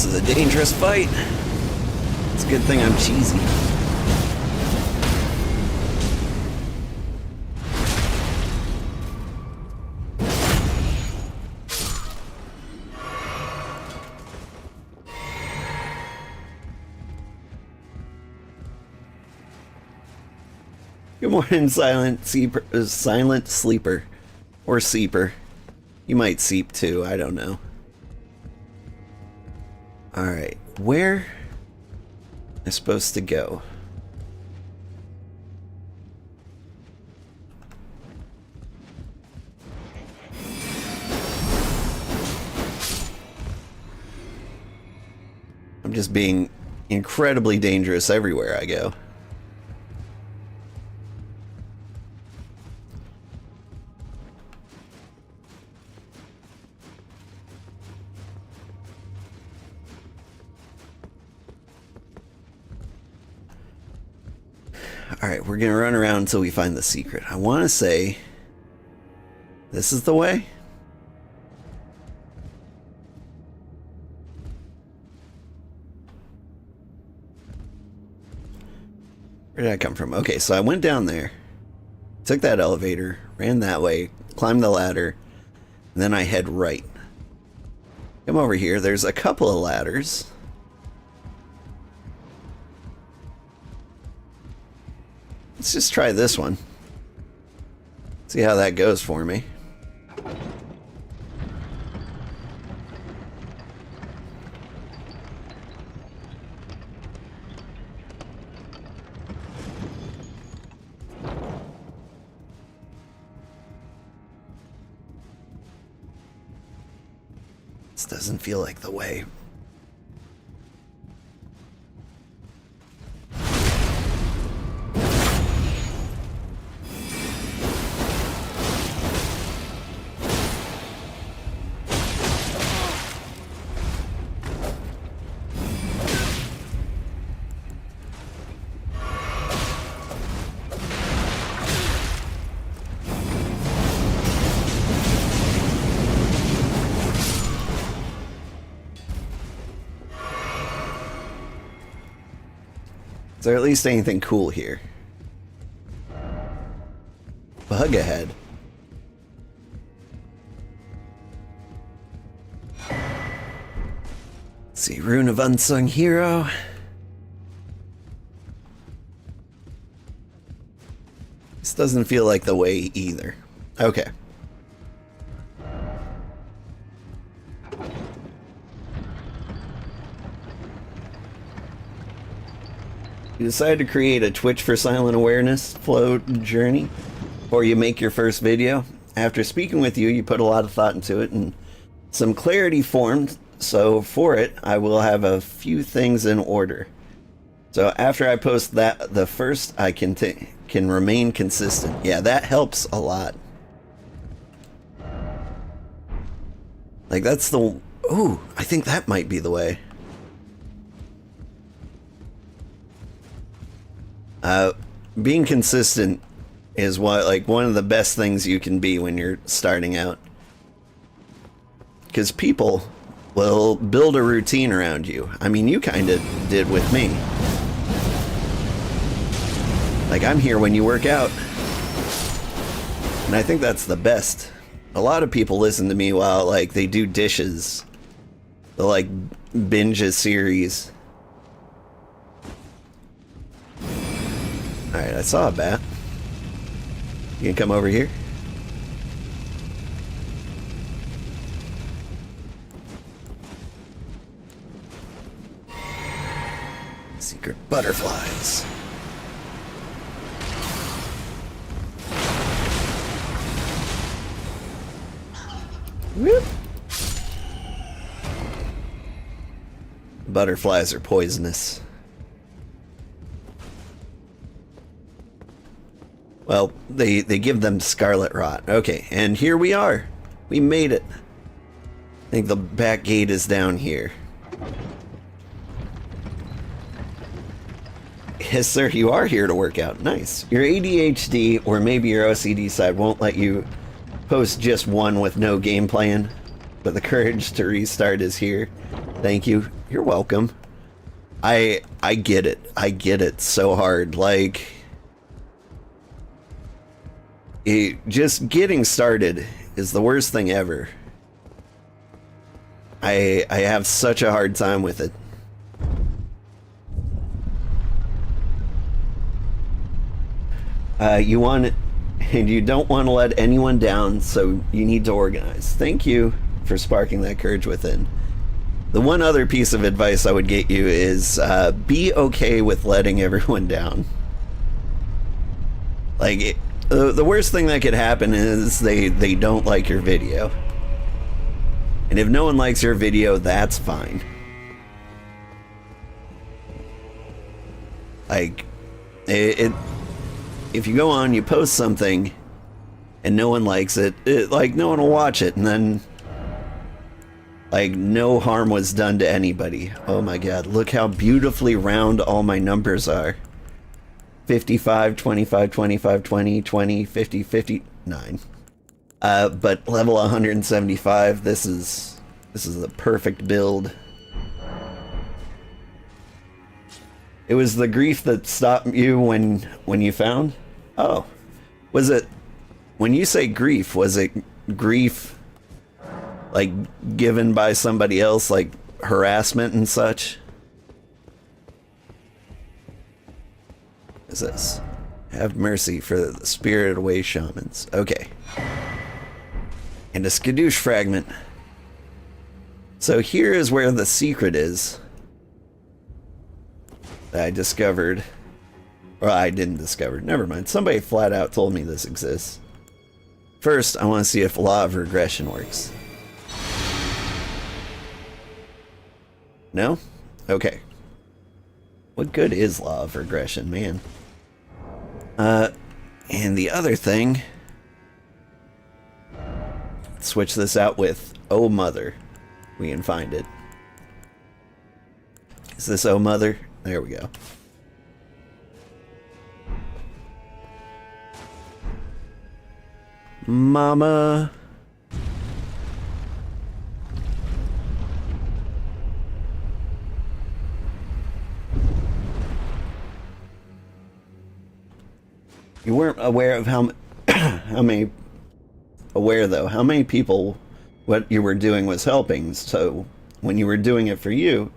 This is a dangerous fight. It's a good thing I'm cheesy. Good morning, silent sleeper. Or seeper. You might seep too, I don't know. Alright, where am I supposed to go? I'm just being incredibly dangerous everywhere I go. Alright, we're gonna run around until we find the secret. I want to say this is the way? Where did I come from? Okay, so I went down there, took that elevator, ran that way, climbed the ladder, and then I head right. Come over here, there's a couple of ladders. Let's just try this one. See how that goes for me. This doesn't feel like the way. Is there at least anything cool here? Bug ahead. Let's see, Rune of Unsung Hero. This doesn't feel like the way either. Okay. You decide to create a Twitch for Silent Awareness flow journey, or you make your first video. After speaking with you, you put a lot of thought into it, and some clarity formed, so for it, I will have a few things in order. So after I post that, the first, I can remain consistent. Yeah, that helps a lot. Like, that's the... Ooh, I think that might be the way. Being consistent is one of the best things you can be when you're starting out. Because people will build a routine around you. I mean, you kind of did with me. Like, I'm here when you work out. And I think that's the best. A lot of people listen to me while, like, they do dishes. They'll, like, binge a series. Alright, I saw a bat. You can come over here. Secret butterflies. Whoop. Butterflies are poisonous. Well, they give them scarlet rot. Okay, and here we are. We made it. I think the back gate is down here. Yes, sir, you are here to work out. Nice. Your ADHD or maybe your OCD side won't let you post just one with no game plan, but the courage to restart is here. Thank you. You're welcome. I get it. I get it so hard. Like, just getting started is the worst thing ever. I have such a hard time with it. You want it, and you don't want to let anyone down, so you need to organize. Thank you for sparking that courage within. The one other piece of advice I would get you is be okay with letting everyone down. Like, the worst thing that could happen is they don't like your video. And if no one likes your video, that's fine. Like, if you go on, you post something, and no one likes it, like, no one will watch it, and then, like, no harm was done to anybody. Oh my god, look how beautifully round all my numbers are. 55, 25, 25, 20, 20, 50, 59. But level 175, this is the perfect build. It was the grief that stopped you when you found? Oh. Was it, when you say grief, was it grief like given by somebody else, like harassment and such? What is this? Have mercy for the spirited away shamans. Okay. And a skadoosh fragment. So here is where the secret is that I discovered. Well, I didn't discover. Never mind. Somebody flat out told me this exists. First, I want to see if law of regression works. No? Okay. What good is law of regression, man? And the other thing... Switch this out with Oh Mother. We can find it. Is this Oh Mother? There we go. Mama. You weren't aware of how many people what you were doing was helping. So when you were doing it for you,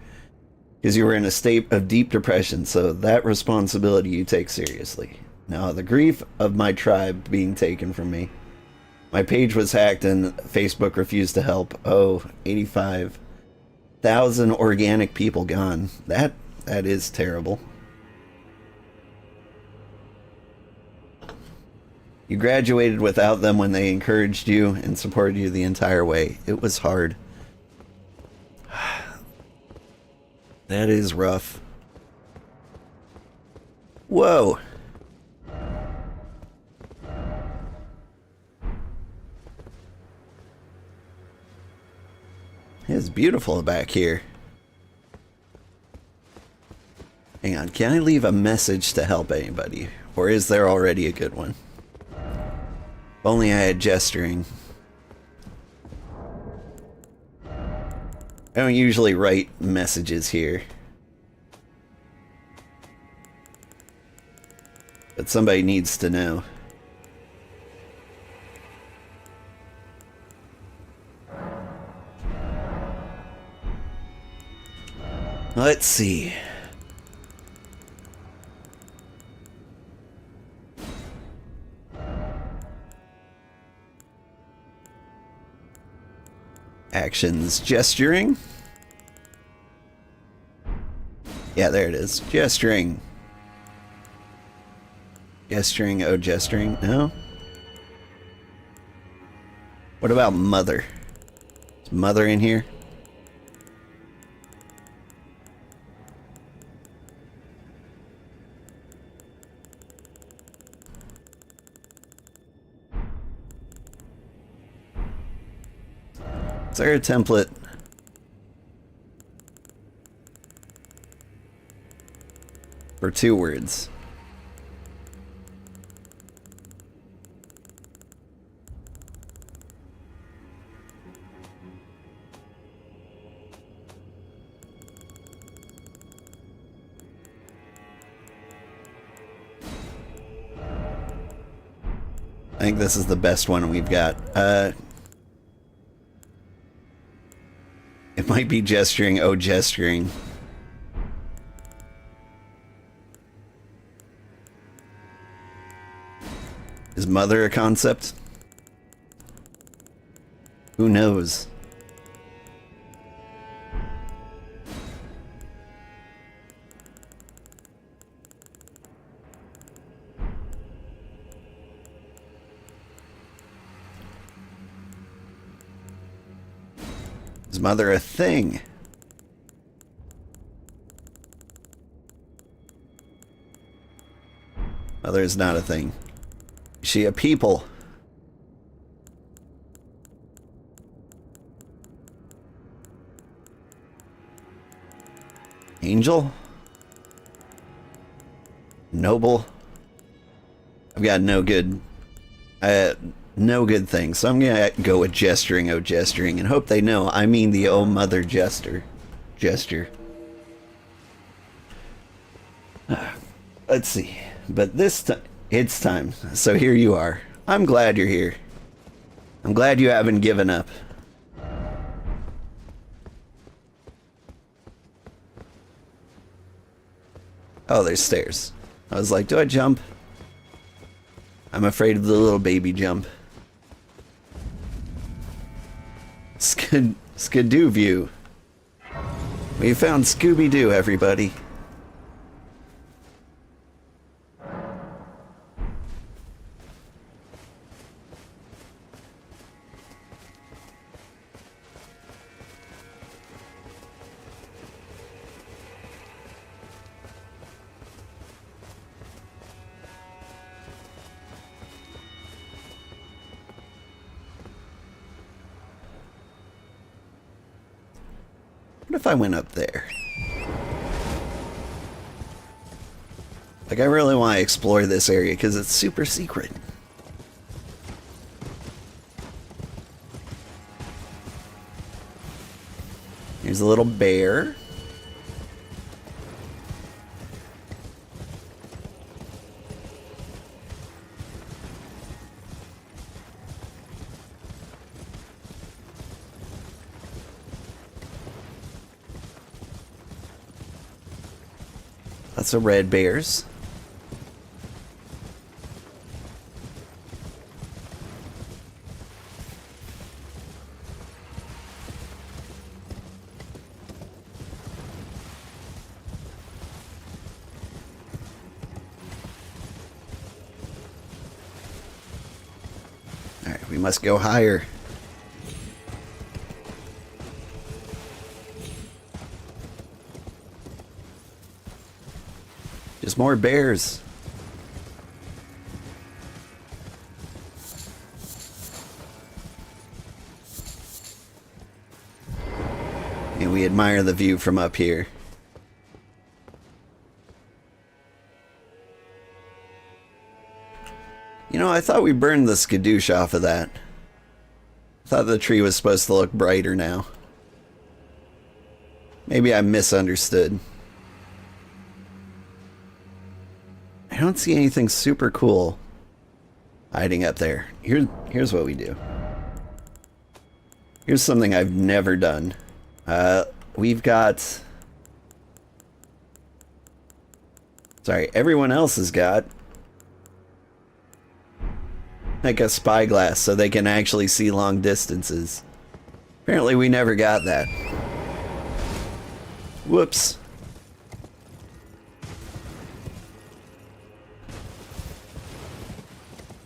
because you were in a state of deep depression, so that responsibility you take seriously. Now, the grief of my tribe being taken from me. My page was hacked and Facebook refused to help. Oh, 85,000 organic people gone. That is terrible. You graduated without them when they encouraged you and supported you the entire way. It was hard. That is rough. Whoa. It's beautiful back here. Hang on, can I leave a message to help anybody? Or is there already a good one? If only I had gesturing. I don't usually write messages here. But somebody needs to know. Let's see. Actions, gesturing. Yeah, there it is. Gesturing. Gesturing, oh, gesturing. No? What about mother? Is mother in here? Is there a template? For 2 words. think this is the best one we've got. It might be gesturing. Oh, gesturing. Is mother a concept? Who knows? Is mother a thing? Mother is not a thing. Is she a people? Angel? Noble? I've got no good thing, so I'm gonna go with gesturing, oh gesturing, and hope they know I mean the oh mother gesture. Let's see. But this time, it's time. So here you are. I'm glad you're here. I'm glad you haven't given up. Oh, there's stairs. I was like, do I jump? I'm afraid of the little baby jump. Skidoo view. We found Scooby-Doo, everybody. What if I went up there? Like, I really want to explore this area because it's super secret. Here's a little bear. Lots of red bears. Alright, we must go higher. Just more bears. And we admire the view from up here. You know, I thought we burned the skadoosh off of that. I thought the tree was supposed to look brighter now. Maybe I misunderstood. I don't see anything super cool hiding up there. Here's what we do. Here's something I've never done. We've got... Sorry, everyone else has got... like a spyglass so they can actually see long distances. Apparently we never got that. Whoops.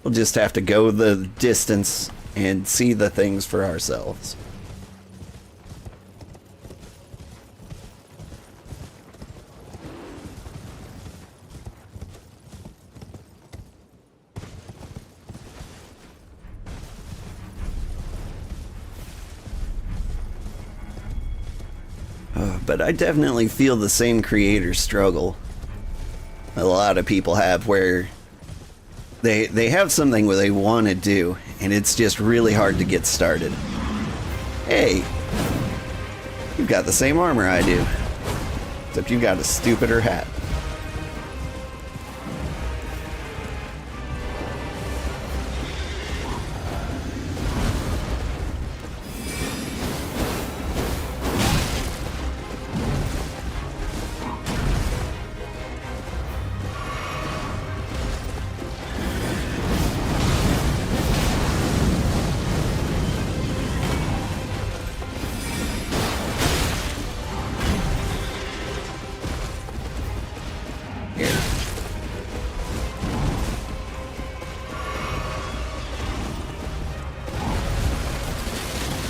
We'll just have to go the distance and see the things for ourselves. But I definitely feel the same creator struggle a lot of people have, where they have something where they want to do, and it's just really hard to get started. Hey, you've got the same armor I do, except you've got a stupider hat.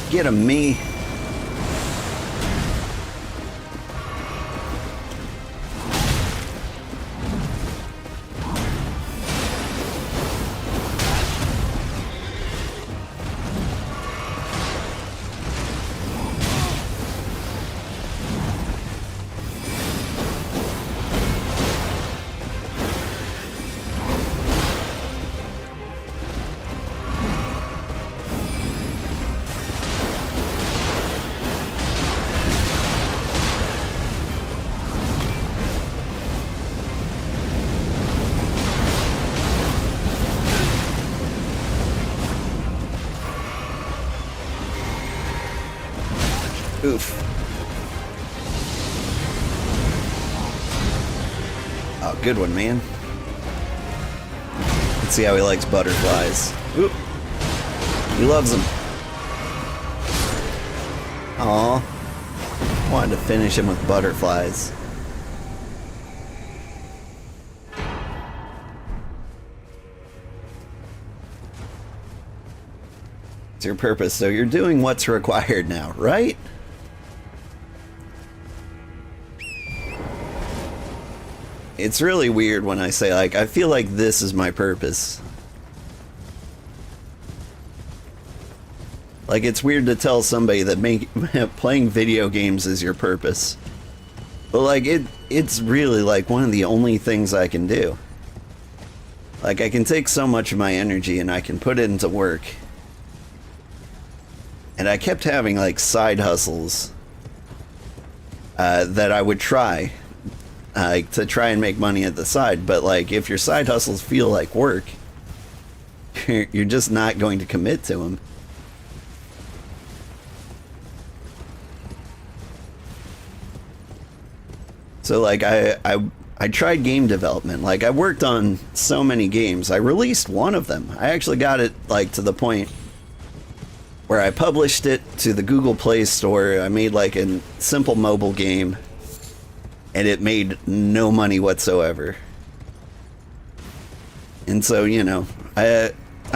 Get him, me. Oof. Oh, good one, man. Let's see how he likes butterflies. Oop. He loves them. Aw. Wanted to finish him with butterflies. It's your purpose, so you're doing what's required now, right? It's really weird when I say, like, I feel like this is my purpose. Like, it's weird to tell somebody that playing video games is your purpose. But, like, it's really, like, one of the only things I can do. Like, I can take so much of my energy and I can put it into work. And I kept having, like, side hustles that I would try. To try and make money at the side, but like if your side hustles feel like work, you're just not going to commit to them. So like I tried game development. Like I worked on so many games. I released one of them. I actually got it like to the point where I published it to the Google Play Store. I made like a simple mobile game. And it made no money whatsoever. And so, you know, I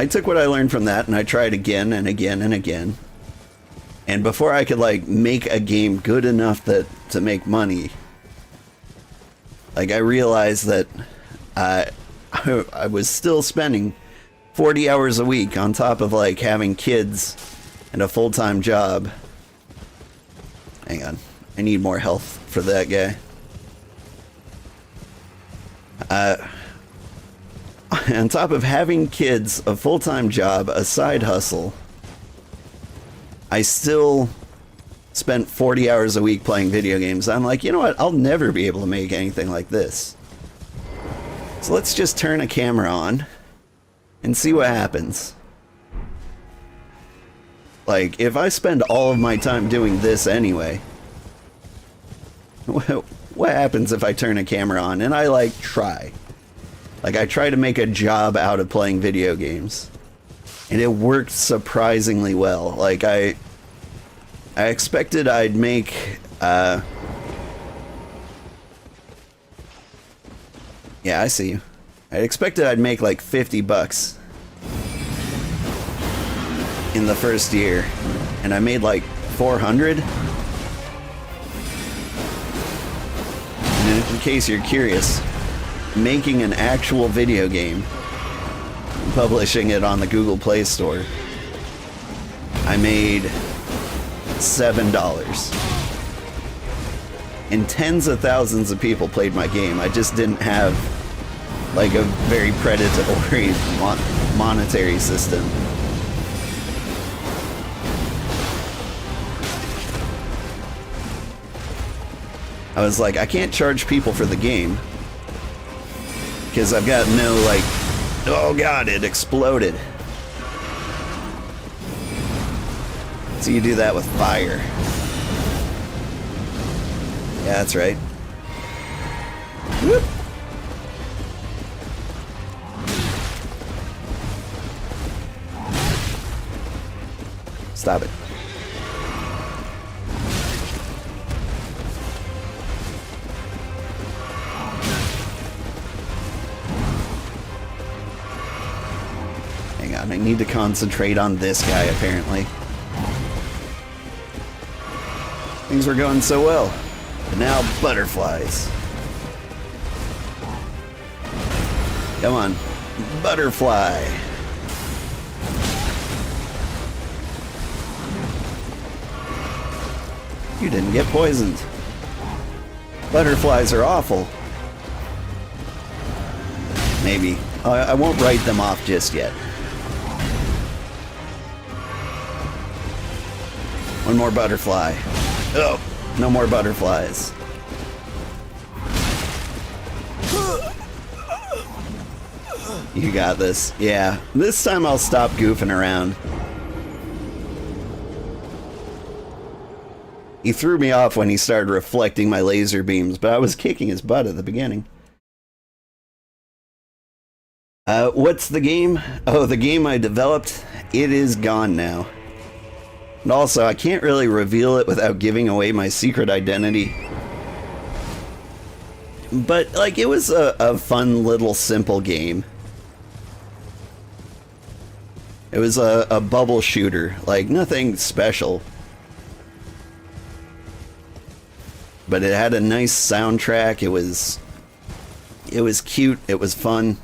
took what I learned from that and I tried again and again and again. And before I could like make a game good enough to make money, like I realized that I was still spending 40 hours a week on top of like having kids and a full-time job. Hang on, I need more health for that guy. On top of having kids, a full-time job, a side hustle, I still spent 40 hours a week playing video games. I'm like, you know what? I'll never be able to make anything like this. So let's just turn a camera on and see what happens. Like, if I spend all of my time doing this anyway, what happens if I turn a camera on and I like try? Like I try to make a job out of playing video games. And it worked surprisingly well. Like I expected I'd make yeah, I see you. I expected I'd make like $50 in the first year. And I made like 400. In case you're curious, making an actual video game, publishing it on the Google Play Store, I made $7. And tens of thousands of people played my game. I just didn't have like a very predatory monetary system. I was like, I can't charge people for the game because I've got no like, oh god, it exploded. So you do that with fire. Yeah, that's right. Whoop. Stop it. Hang on, I need to concentrate on this guy, apparently. Things were going so well. But now, butterflies. Come on. Butterfly. You didn't get poisoned. Butterflies are awful. Maybe. I won't write them off just yet. One more butterfly. Oh, no more butterflies. You got this. Yeah, this time I'll stop goofing around. He threw me off when he started reflecting my laser beams, but I was kicking his butt at the beginning. What's the game? Oh, the game I developed? It is gone now. And also, I can't really reveal it without giving away my secret identity. But, like, it was a fun little simple game. It was a bubble shooter, like nothing special. But it had a nice soundtrack, it was cute, it was fun.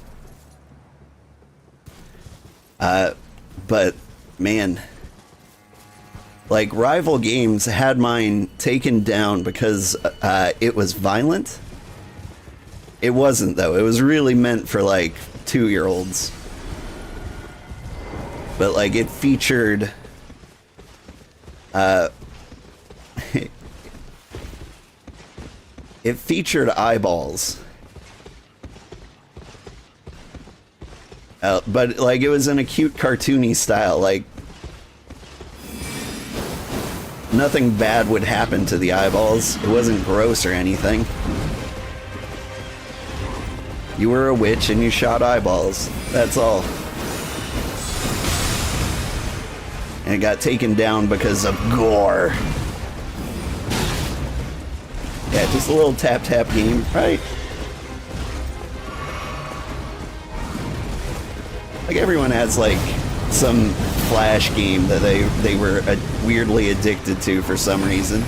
But, man, like, rival games had mine taken down because it was violent. It wasn't, though. It was really meant for, like, 2-year-olds. But, like, it featured... it featured eyeballs. But, like, it was in a cute, cartoony style. Like, nothing bad would happen to the eyeballs. It wasn't gross or anything. You were a witch and you shot eyeballs. That's all. And it got taken down because of gore. Yeah, just a little tap-tap game, right? Like, everyone has, like, some Flash game that they were weirdly addicted to for some reason.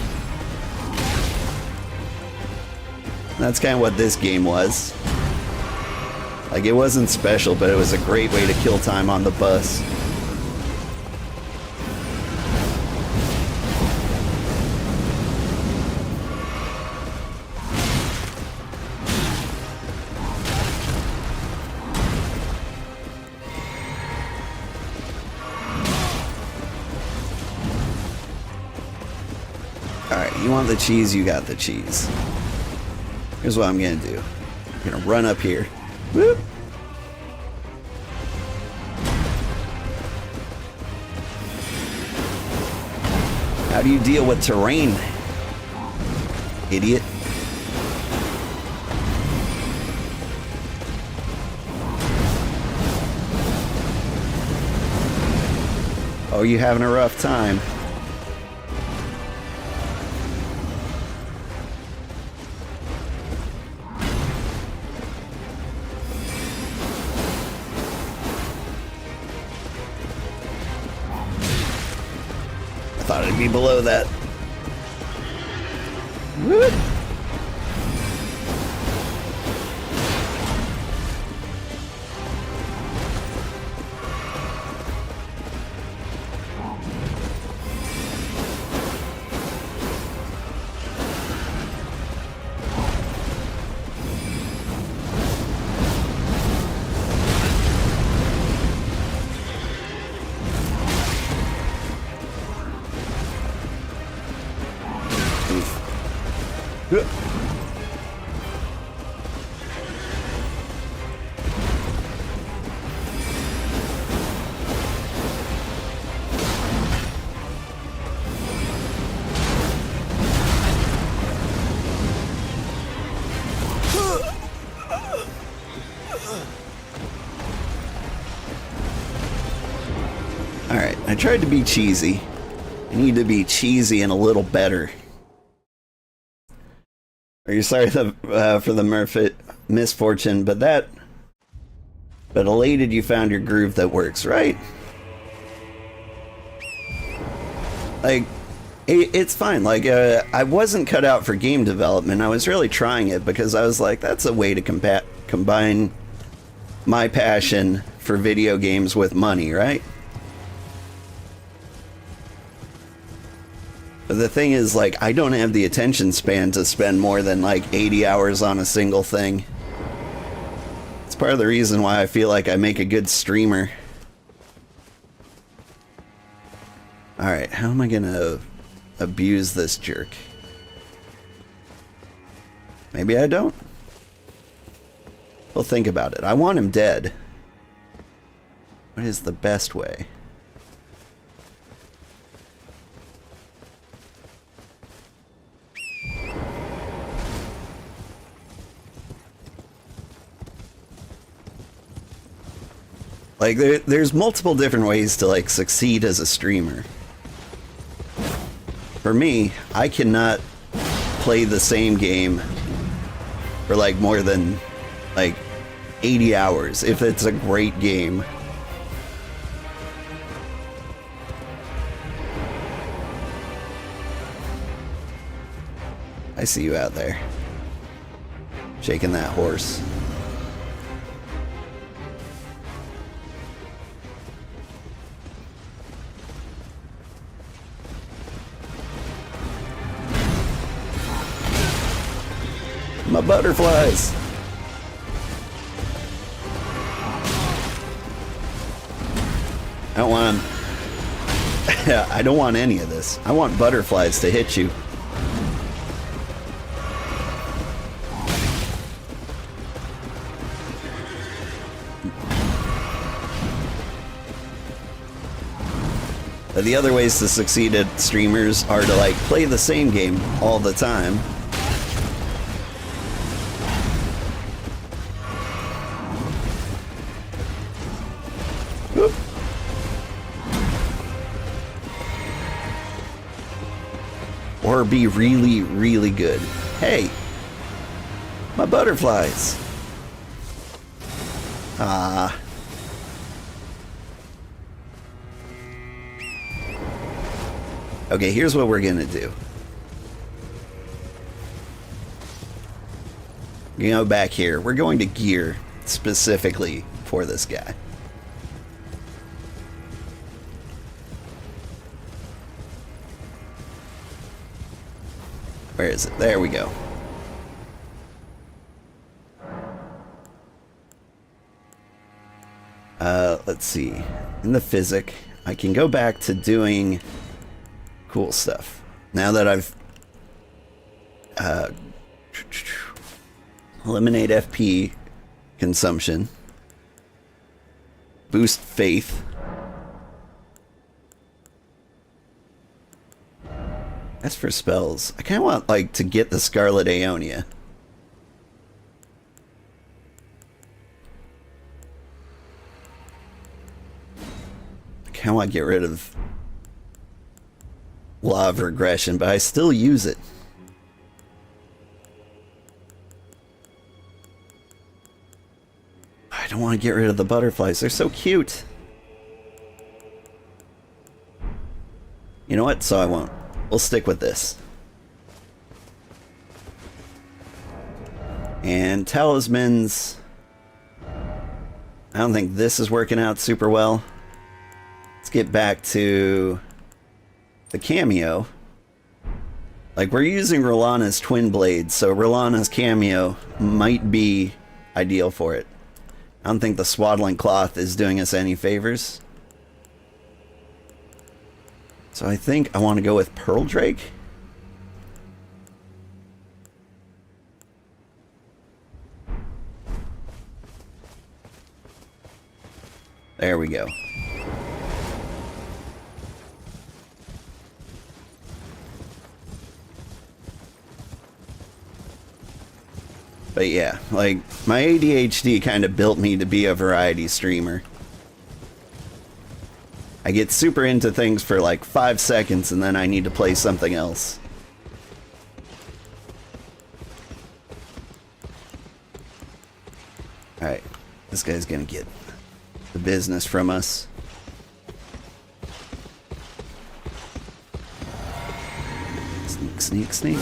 That's kind of what this game was. Like, it wasn't special, but it was a great way to kill time on the bus. Alright, you want the cheese, you got the cheese. Here's what I'm gonna do. I'm gonna run up here. Whoop. How do you deal with terrain, idiot? Oh, you having a rough time? Thought it'd be below that. Whoop. Alright, I tried to be cheesy. I need to be cheesy and a little better. Are you sorry for the misfortune, but elated you found your groove that works, right? Like, It's fine. Like, I wasn't cut out for game development. I was really trying it because I was like, that's a way to combine my passion for video games with money, right? But the thing is, like, I don't have the attention span to spend more than like 80 hours on a single thing. It's part of the reason why I feel like I make a good streamer. Alright, how am I gonna abuse this jerk? Maybe I don't. We'll think about it. I want him dead. What is the best way? Like, there's multiple different ways to, like, succeed as a streamer. For me, I cannot play the same game for, like, more than, like, 80 hours if it's a great game. I see you out there. Shaking that horse. My butterflies. I don't want I don't want any of this. I want butterflies to hit you. But the other ways to succeed at streamers are to, like, play the same game all the time. Or be really, really good. Hey! My butterflies! Ah. Okay, here's what we're gonna do. You know, back here, we're going to gear specifically for this guy. Where is it? There we go. Let's see. In the physic, I can go back to doing cool stuff. Now that I've eliminate FP consumption, boost faith. As for spells, I kind of want, like, to get the Scarlet Aeonia. I kind of want to get rid of Law of Regression, but I still use it. I don't want to get rid of the butterflies. They're so cute. You know what? So I won't. We'll stick with this. And talismans. I don't think this is working out super well. Let's get back to the cameo. Like, we're using Rolana's twin blade, so Rolana's cameo might be ideal for it. I don't think the swaddling cloth is doing us any favors. So I think I want to go with Pearl Drake. There we go. But yeah, like, my ADHD kind of built me to be a variety streamer. I get super into things for like 5 seconds and then I need to play something else. Alright, this guy's gonna get the business from us. Sneak, sneak, sneak.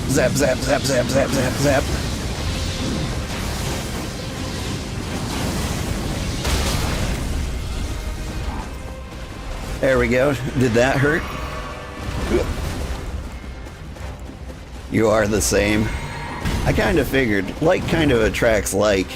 Zap, zap, zap, zap, zap, zap, zap. There we go. Did that hurt? You are the same. I kind of figured. Like kind of attracts like.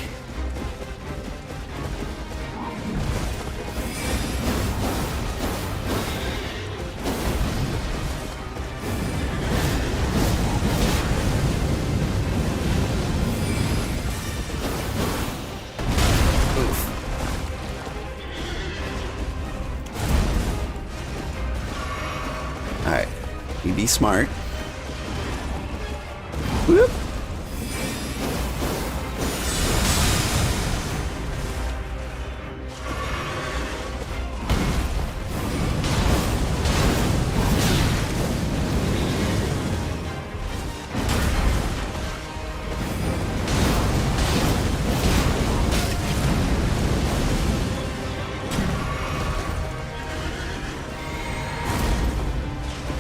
Alright. You be smart. Whoop.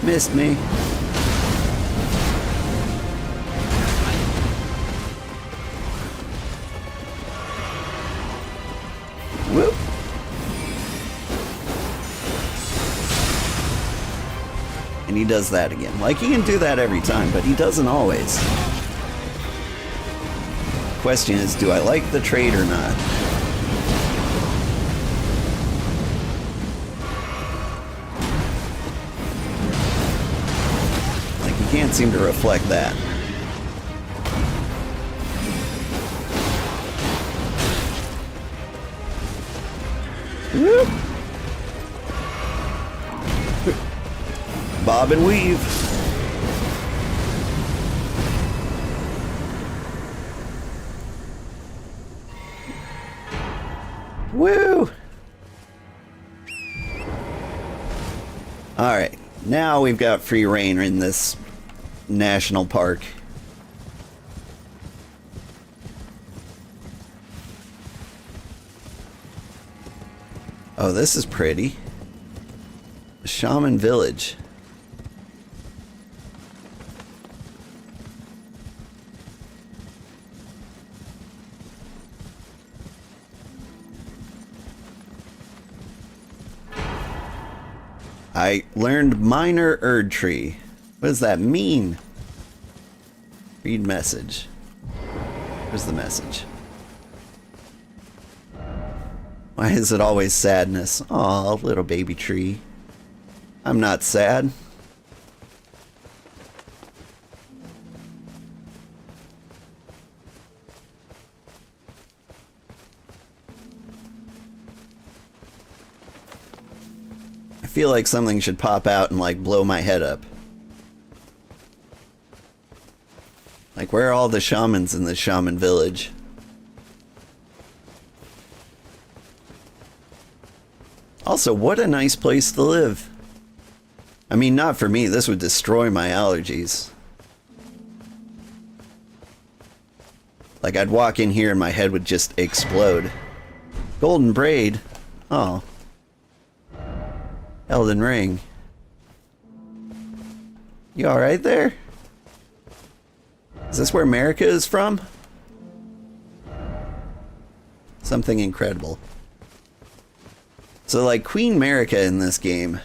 Missed me. Whoop. And he does that again. Like, he can do that every time, but he doesn't always. Question is, do I like the trade or not? Can't seem to reflect that. Whoop. Bob and weave. Woo! Alright, now we've got free reign in this national park. Oh, this is pretty. Shaman Village. I learned minor Erdtree. What does that mean? Read message. Where's the message? Why is it always sadness? Aw, little baby tree. I'm not sad. I feel like something should pop out and like blow my head up. Like, where are all the shamans in this shaman village? Also, what a nice place to live. I mean, not for me. This would destroy my allergies. Like, I'd walk in here and my head would just explode. Golden braid. Oh. Elden Ring. You alright there? Is this where America is from? Something incredible. So, like, Queen America in this game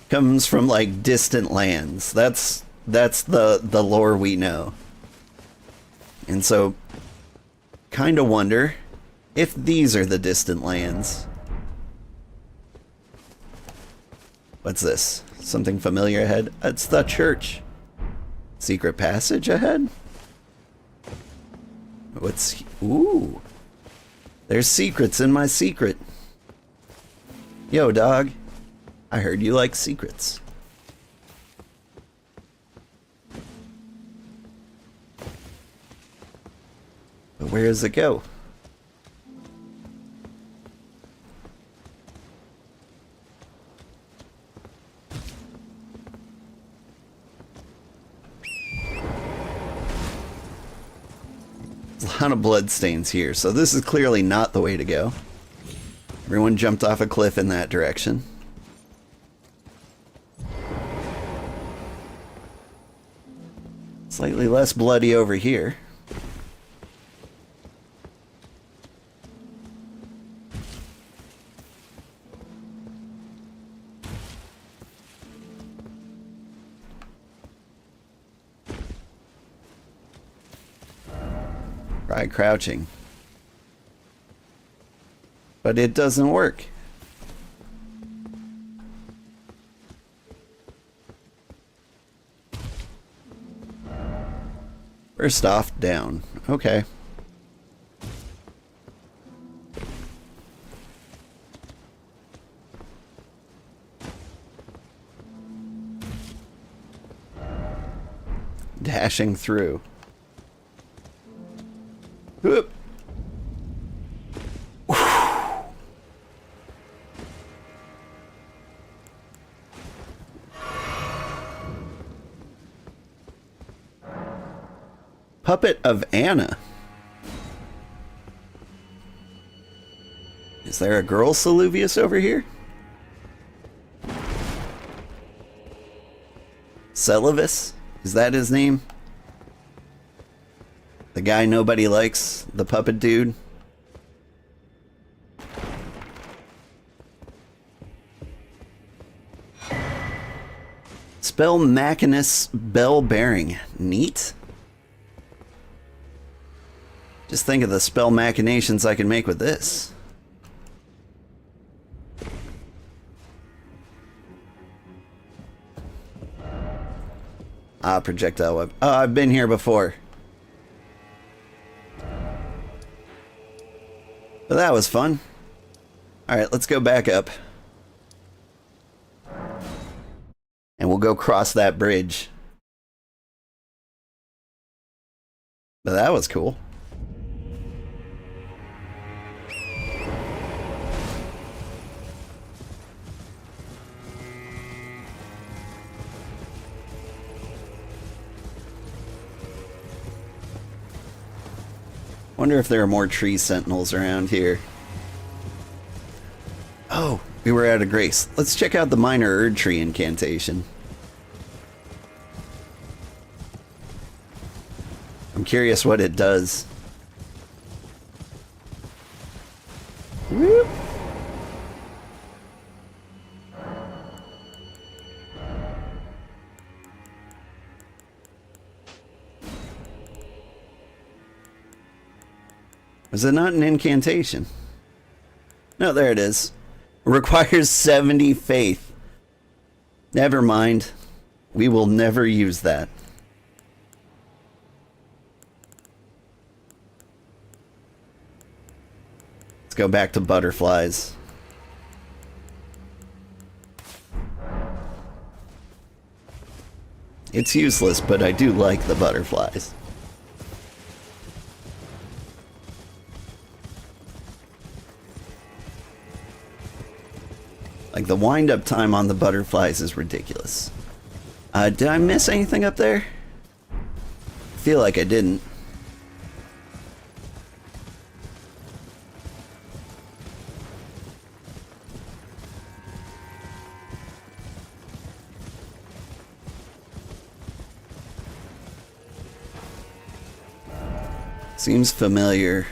comes from, like, distant lands. That's the lore we know. And so, kind of wonder if these are the distant lands. What's this? Something familiar ahead? It's the church. Secret passage ahead? What's... Ooh. There's secrets in my secret. Yo, dog. I heard you like secrets. But where does it go? There's a lot of bloodstains here, so this is clearly not the way to go. Everyone jumped off a cliff in that direction. Slightly less bloody over here. Try crouching. But it doesn't work. First off, down. Okay. Dashing through. Whoop. Puppet of Anna. Is there a girl Saluvius over here? Celavis? Is that his name? The guy nobody likes? The puppet dude? Spell Machinus Bell Bearing. Neat. Just think of the spell machinations I can make with this. Ah, projectile web. Oh, I've been here before. But that was fun. Alright, let's go back up. And we'll go cross that bridge. But that was cool. Wonder if there are more tree sentinels around here. Oh, we were out of grace. Let's check out the minor Erdtree incantation. I'm curious what it does. Whoop. Was it not an incantation? No, there it is. Requires 70 faith. Never mind. We will never use that. Let's go back to butterflies. It's useless, but I do like the butterflies. Like, the wind-up time on the butterflies is ridiculous. Did I miss anything up there? I feel like I didn't. Seems familiar.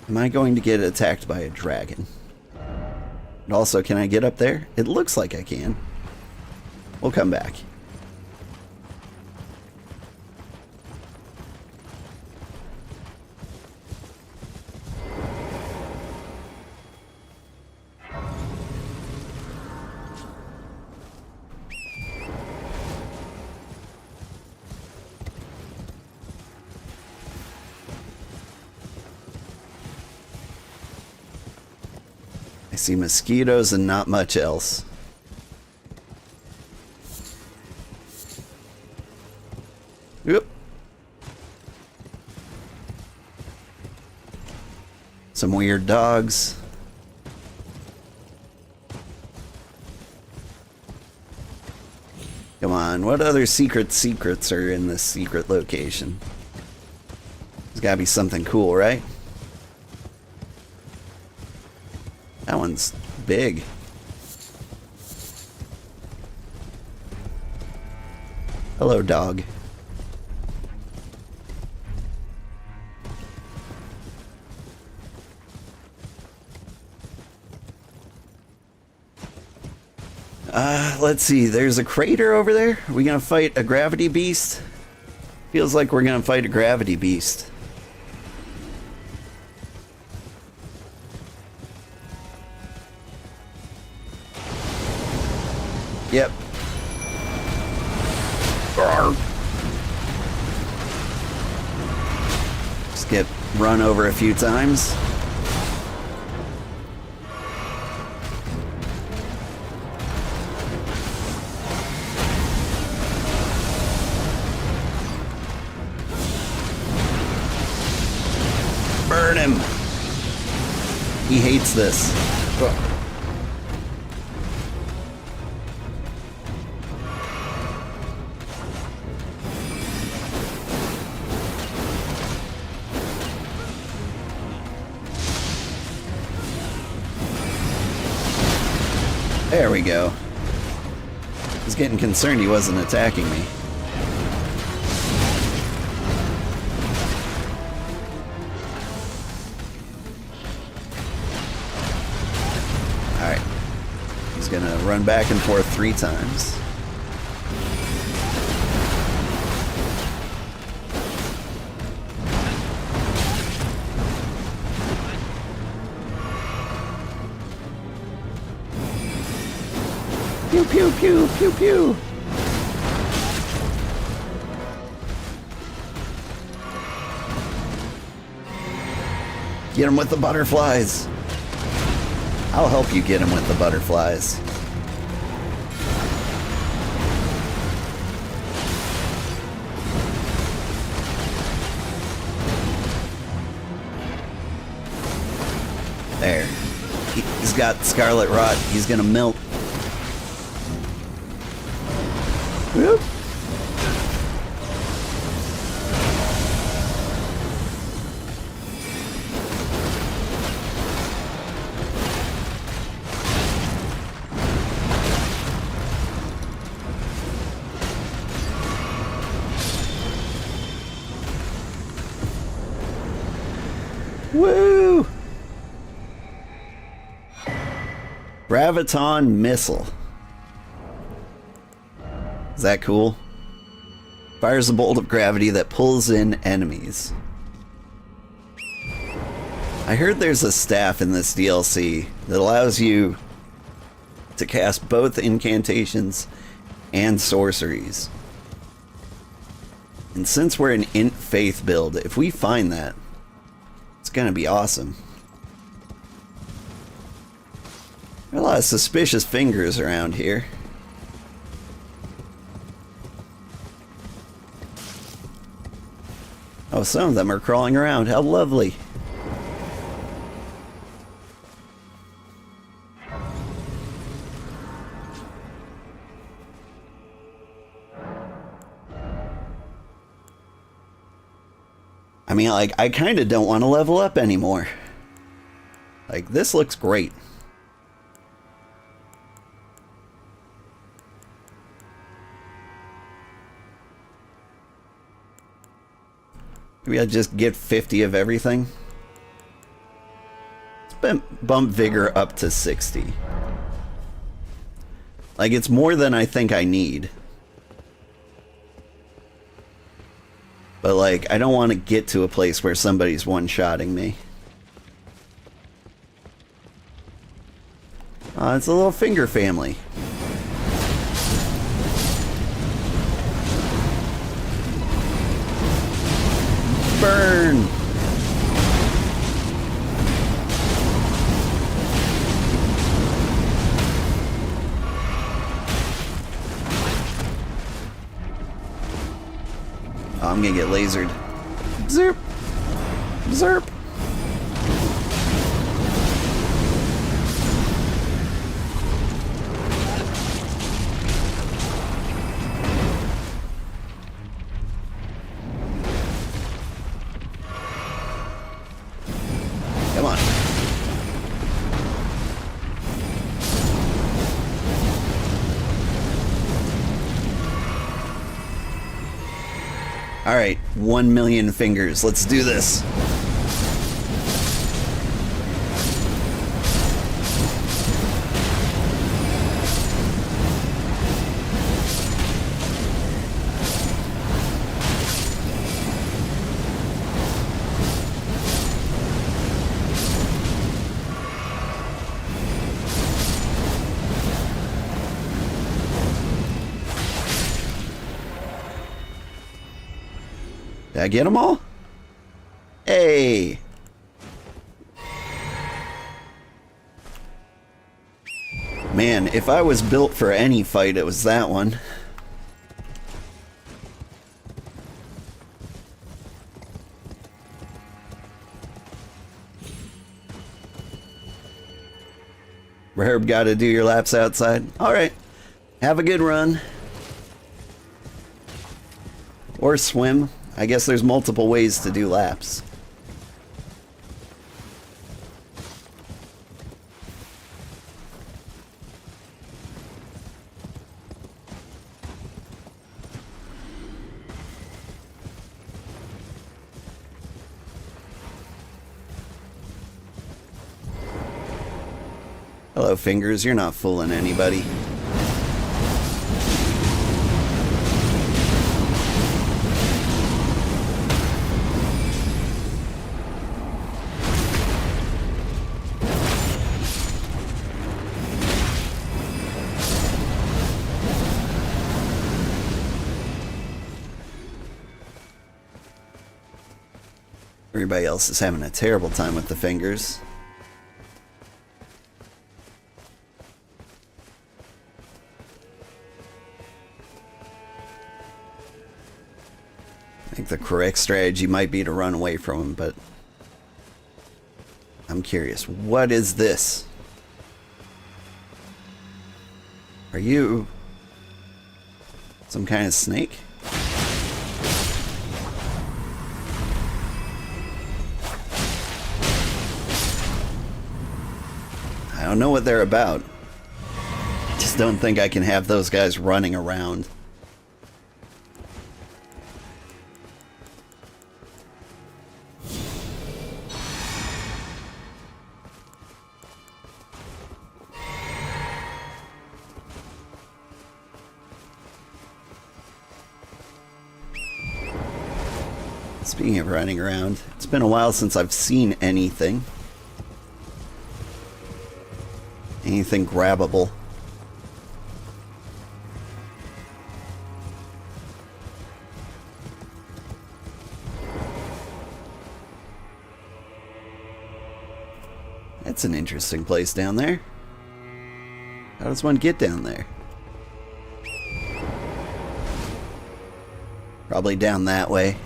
Am I going to get attacked by a dragon? And also, can I get up there? It looks like I can. We'll come back. I see mosquitoes and not much else. Oop. Some weird dogs. Come on, what other secrets are in this secret location? There's gotta be something cool, right? That one's big. Hello, dog. Let's see. There's a crater over there. Are we gonna fight a gravity beast? Feels like we're gonna fight a gravity beast. Yep. Just get run over a few times. Burn him. He hates this. There we go. I was getting concerned he wasn't attacking me. Alright. He's gonna run back and forth 3 times. Pew, pew, pew, pew, pew. Get him with the butterflies. I'll help you get him with the butterflies. There. He's got scarlet rot. He's gonna melt. Whoop. Woo! Graviton missile. Is that cool? Fires a bolt of gravity that pulls in enemies. I heard there's a staff in this DLC that allows you to cast both incantations and sorceries. And since we're an int faith build, if we find that, it's gonna be awesome. There are a lot of suspicious fingers around here. Oh, some of them are crawling around. How lovely. I mean, like, I kind of don't want to level up anymore. Like, this looks great. Maybe I'll just get 50 of everything. Let's bump vigor up to 60. Like, it's more than I think I need. But, like, I don't want to get to a place where somebody's one-shotting me. It's a little finger family. Burn! Oh, I'm gonna get lasered. Zerp! Zerp! Come on. Alright, 1 million fingers. Let's do this. Did I get them all? Hey! Man, if I was built for any fight, it was that one. Herb, gotta do your laps outside. Alright. Have a good run. Or swim. I guess there's multiple ways to do laps. Hello, Fingers. You're not fooling anybody. Everybody else is having a terrible time with the fingers. I think the correct strategy might be to run away from him, but I'm curious. What is this? Are you some kind of snake? I don't know what they're about. I just don't think I can have those guys running around. Speaking of running around, it's been a while since I've seen anything. Anything grabbable. That's an interesting place down there. How does one get down there? Probably down that way.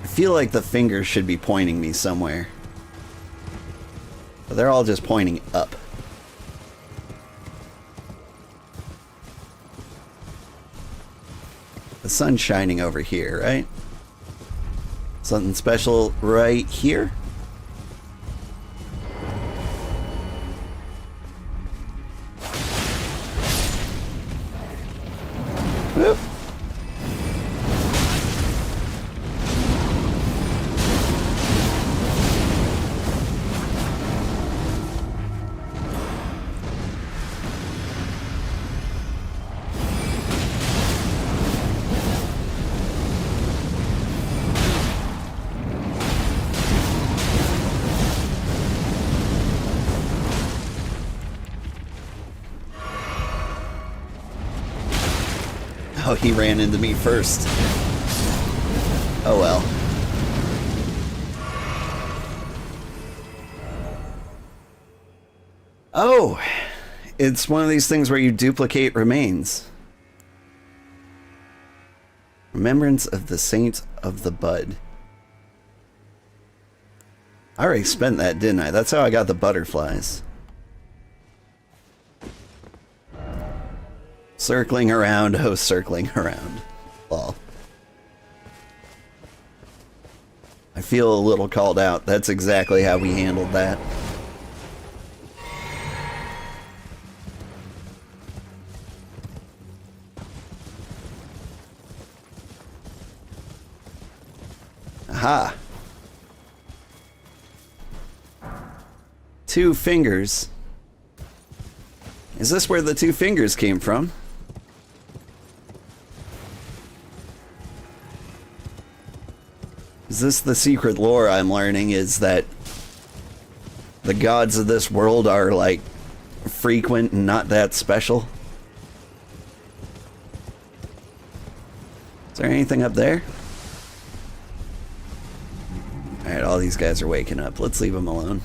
I feel like the fingers should be pointing me somewhere. But they're all just pointing up. The sun's shining over here, right? Something special right here? Whoop. Oh, he ran into me first. Oh well. Oh! It's one of these things where you duplicate remains. Remembrance of the Saint of the Bud. I already spent that, didn't I? That's how I got the butterflies. Circling around, oh, circling around. Lol. I feel a little called out. That's exactly how we handled that. Aha. 2 fingers. Is this where the 2 fingers came from? Is this the secret lore I'm learning, is that the gods of this world are, like, frequent and not that special? Is there anything up there? Alright, all these guys are waking up. Let's leave them alone.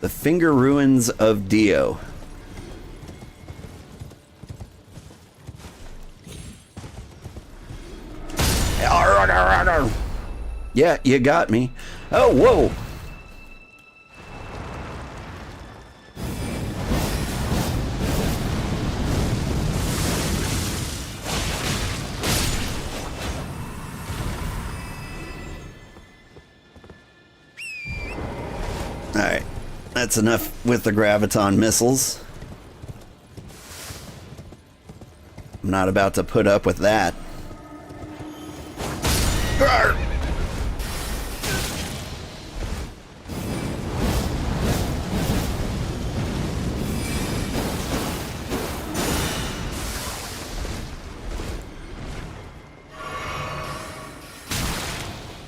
The Finger Ruins of Dio. Yeah, you got me. Oh, whoa! Alright. That's enough with the graviton missiles. I'm not about to put up with that.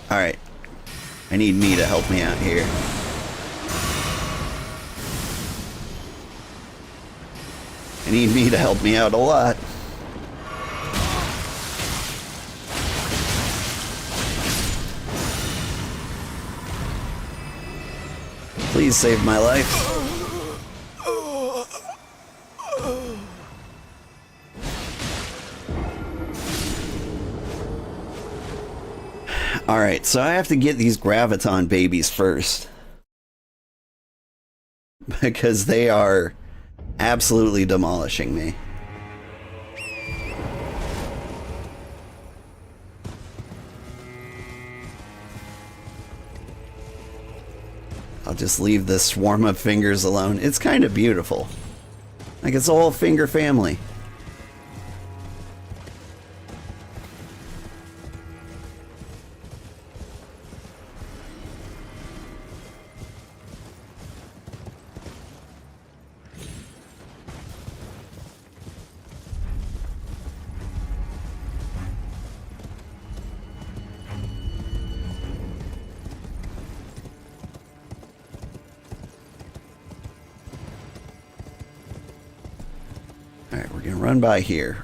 Alright. I need me to help me out here. I need me to help me out a lot. Please save my life. Alright, so I have to get these graviton babies first. Because they are absolutely demolishing me. I'll just leave this swarm of fingers alone. It's kind of beautiful. Like, it's a whole finger family. Alright, we're gonna run by here.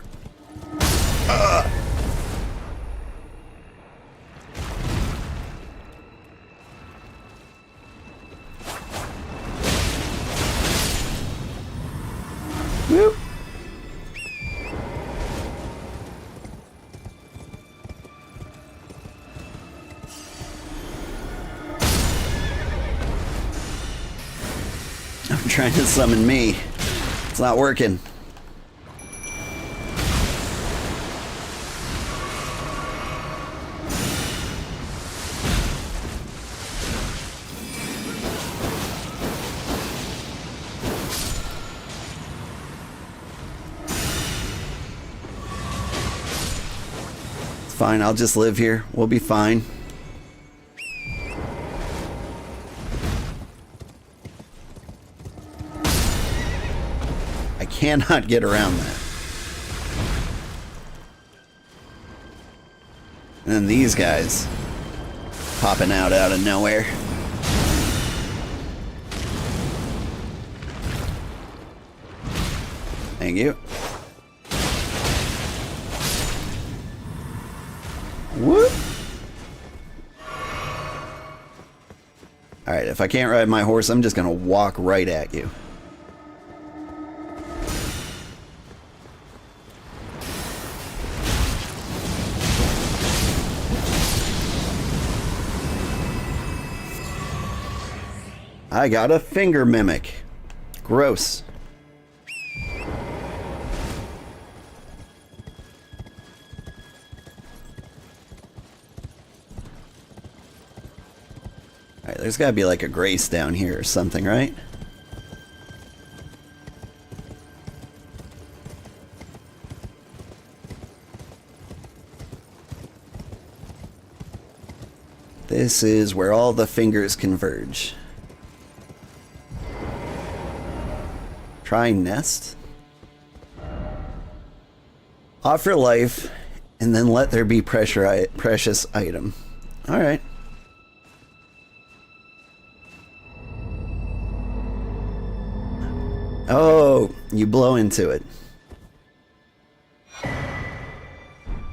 Whoop. I'm trying to summon me. It's not working. Fine, I'll just live here. We'll be fine. I cannot get around that. And then these guys popping out of nowhere. Thank you. Whoop. Alright, if I can't ride my horse, I'm just gonna walk right at you. I got a finger mimic. Gross. there's gotta be like a grace down here or something, right? This is where all the fingers converge. Try nest. Offer life, and then let there be precious item. Alright. Oh, you blow into it.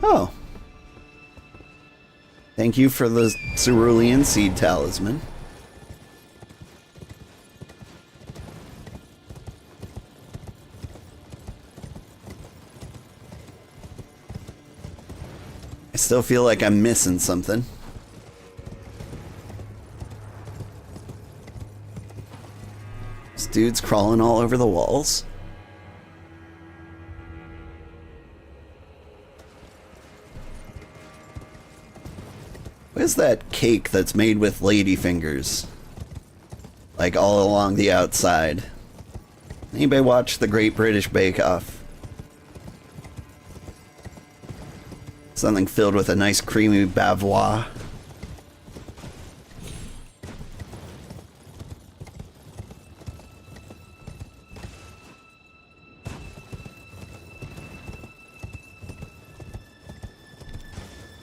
Oh. Thank you for the cerulean seed talisman. I still feel like I'm missing something. This dude's crawling all over the walls. What is that cake that's made with ladyfingers? Like all along the outside. Anybody watch the Great British Bake Off? Something filled with a nice creamy bavois.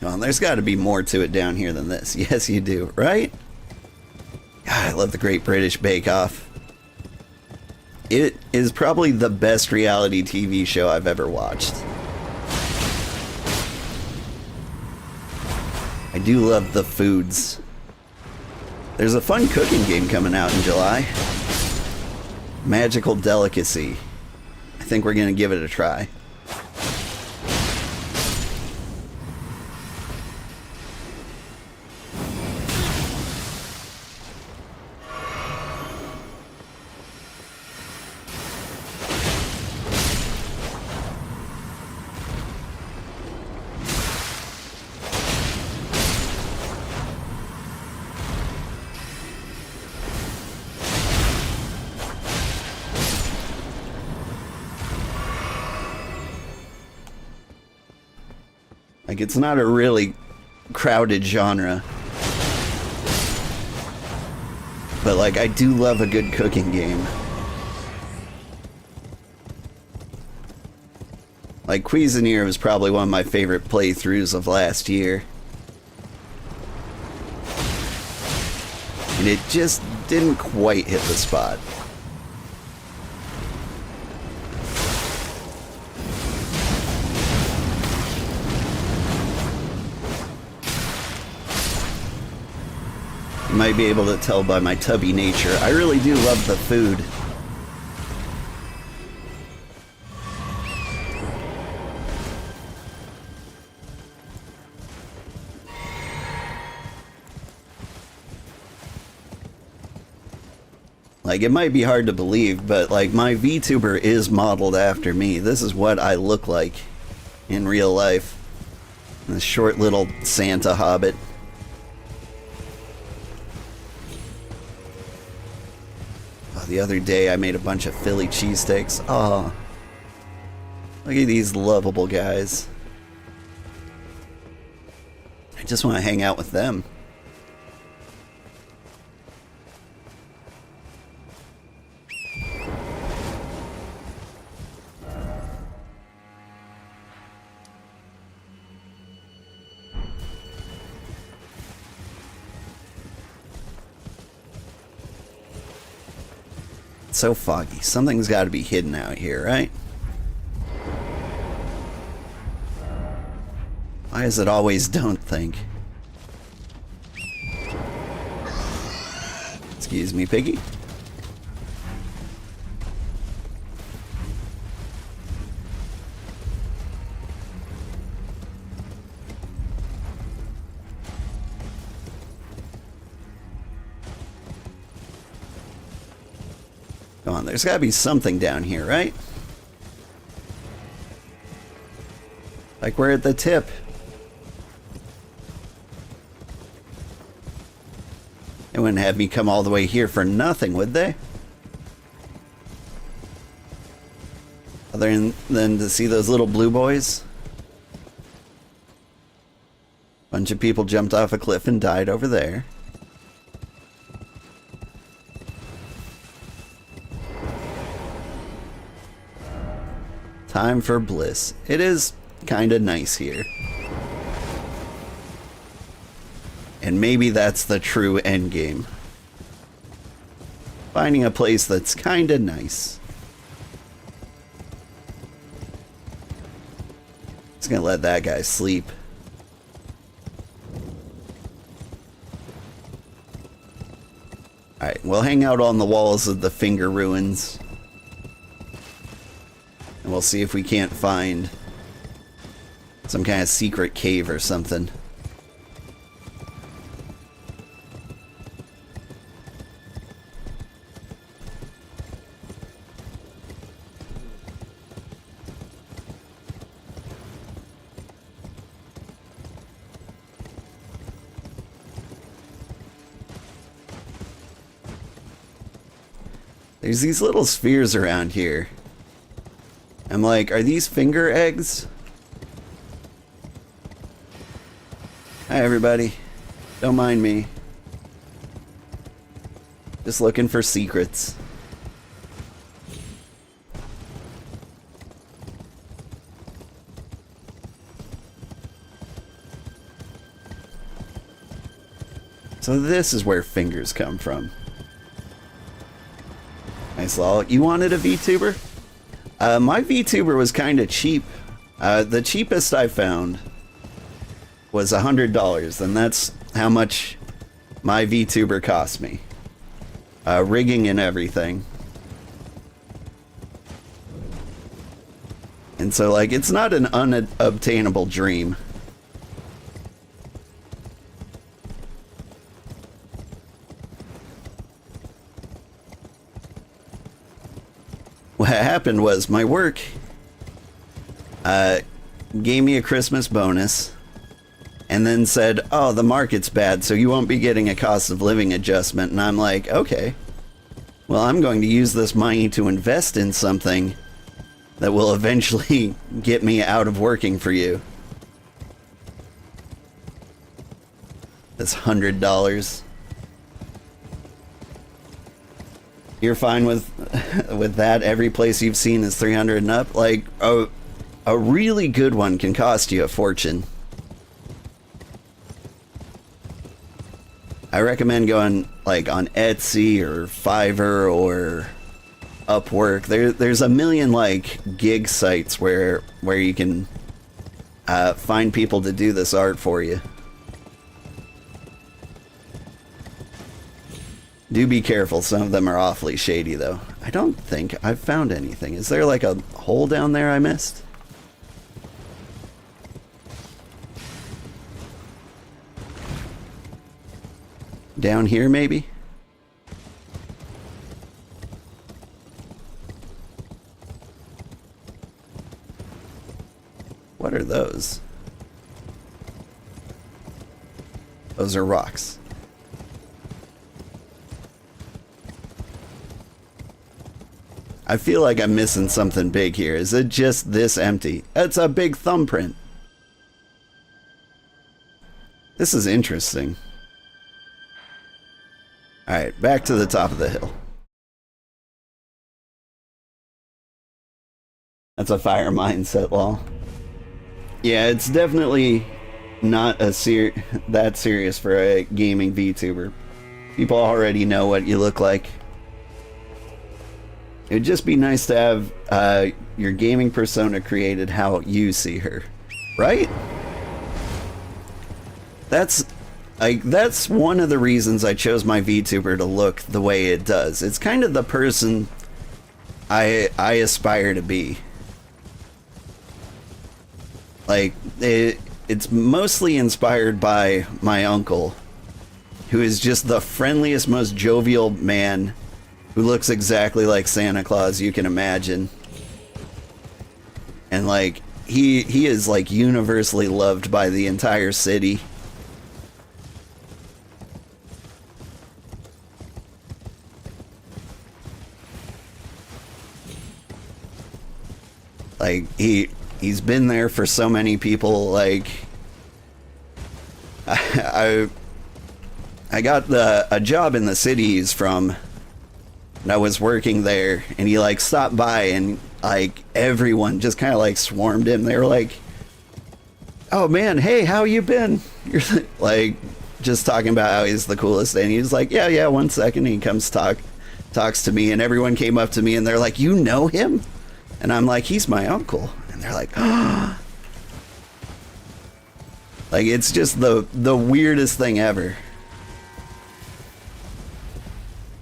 Well, there's got to be more to it down here than this. Yes, you do, right? God, I love the Great British Bake Off. It is probably the best reality TV show I've ever watched. I do love the foods. There's a fun cooking game coming out in July. Magical Delicacy. I think we're gonna give it a try. Like, it's not a really crowded genre. But, like, I do love a good cooking game. Like, Cuisinier was probably one of my favorite playthroughs of last year. And it just didn't quite hit the spot. You might be able to tell by my tubby nature. I really do love the food. Like, it might be hard to believe, but like, my VTuber is modeled after me. This is what I look like in real life. This short little Santa hobbit. The other day I made a bunch of Philly cheesesteaks. Oh, look at these lovable guys. I just want to hang out with them. So foggy. Something's got to be hidden out here, right? Why is it always don't think? Excuse me, piggy. Come on, there's gotta be something down here, right? Like, we're at the tip. And wouldn't have me come all the way here for nothing, would they? Other than to see those little blue boys. Bunch of people jumped off a cliff and died over there. Time for bliss. It is kind of nice here. And maybe that's the true end game. Finding a place that's kind of nice. Just gonna let that guy sleep. Alright, we'll hang out on the walls of the Finger Ruins. And we'll see if we can't find some kind of secret cave or something. There's these little spheres around here. I'm like, are these finger eggs? Hi everybody. Don't mind me. Just looking for secrets. So this is where fingers come from. Nice lol. You wanted a VTuber? My VTuber was kind of cheap. The cheapest I found was $100, and that's how much my VTuber cost me. Rigging and everything. And so, like, it's not an unobtainable dream. What happened was my work gave me a Christmas bonus and then said, oh, the market's bad, so you won't be getting a cost of living adjustment. And I'm like, okay, well, I'm going to use this money to invest in something that will eventually get me out of working for you. That's $100. You're fine with that? Every place you've seen is 300 and up? Like, a really good one can cost you a fortune. I recommend going, like, on Etsy or Fiverr or Upwork. There's a million, like, gig sites where you can find people to do this art for you. Do be careful, some of them are awfully shady though. I don't think I've found anything. Is there like a hole down there I missed? Down here maybe? What are those? Those are rocks. I feel like I'm missing something big here. Is it just this empty? It's a big thumbprint. This is interesting. Alright, back to the top of the hill. That's a fire mindset, lol. Yeah, it's definitely not that serious for a gaming VTuber. People already know what you look like. It would just be nice to have your gaming persona created how you see her, right? That's one of the reasons I chose my VTuber to look the way it does. It's kind of the person I aspire to be. Like, it's mostly inspired by my uncle, who is just the friendliest, most jovial man who looks exactly like Santa Claus you can imagine. And like, he is like universally loved by the entire city. Like, he's been there for so many people. Like, I got a job in the city he's from, and I was working there, and he like stopped by, and like everyone just kind of like swarmed him. They were like, "Oh man, hey, how you been?" You're like just talking about how he's the coolest, and he's like, "Yeah, 1 second." And he comes talks to me, and everyone came up to me, and they're like, "You know him?" And I'm like, "He's my uncle." And they're like, "Oh." Like, it's just the weirdest thing ever.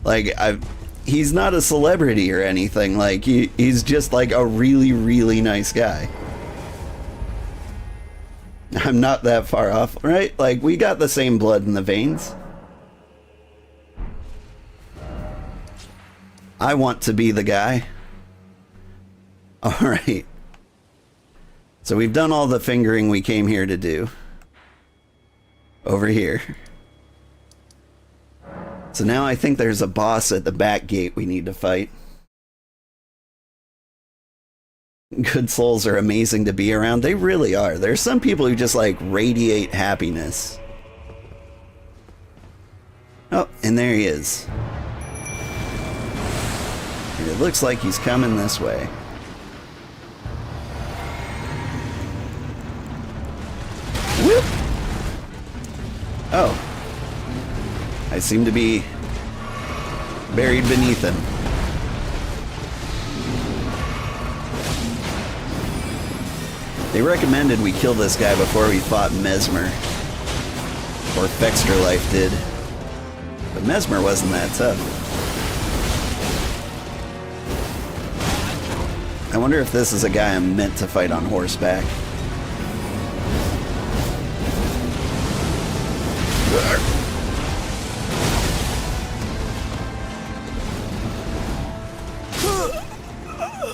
Like, he's not a celebrity or anything. Like, he's just like a really, really nice guy. I'm not that far off, right? Like, we got the same blood in the veins. I want to be the guy. Alright. So we've done all the fingering we came here to do. Over here. So now I think there's a boss at the back gate we need to fight. Good souls are amazing to be around. They really are. There's some people who just like radiate happiness. Oh, and there he is. And it looks like he's coming this way. Whoop! Oh. I seem to be buried beneath him. They recommended we kill this guy before we fought Mesmer. Or Fextra Life did. But Mesmer wasn't that tough. I wonder if this is a guy I'm meant to fight on horseback.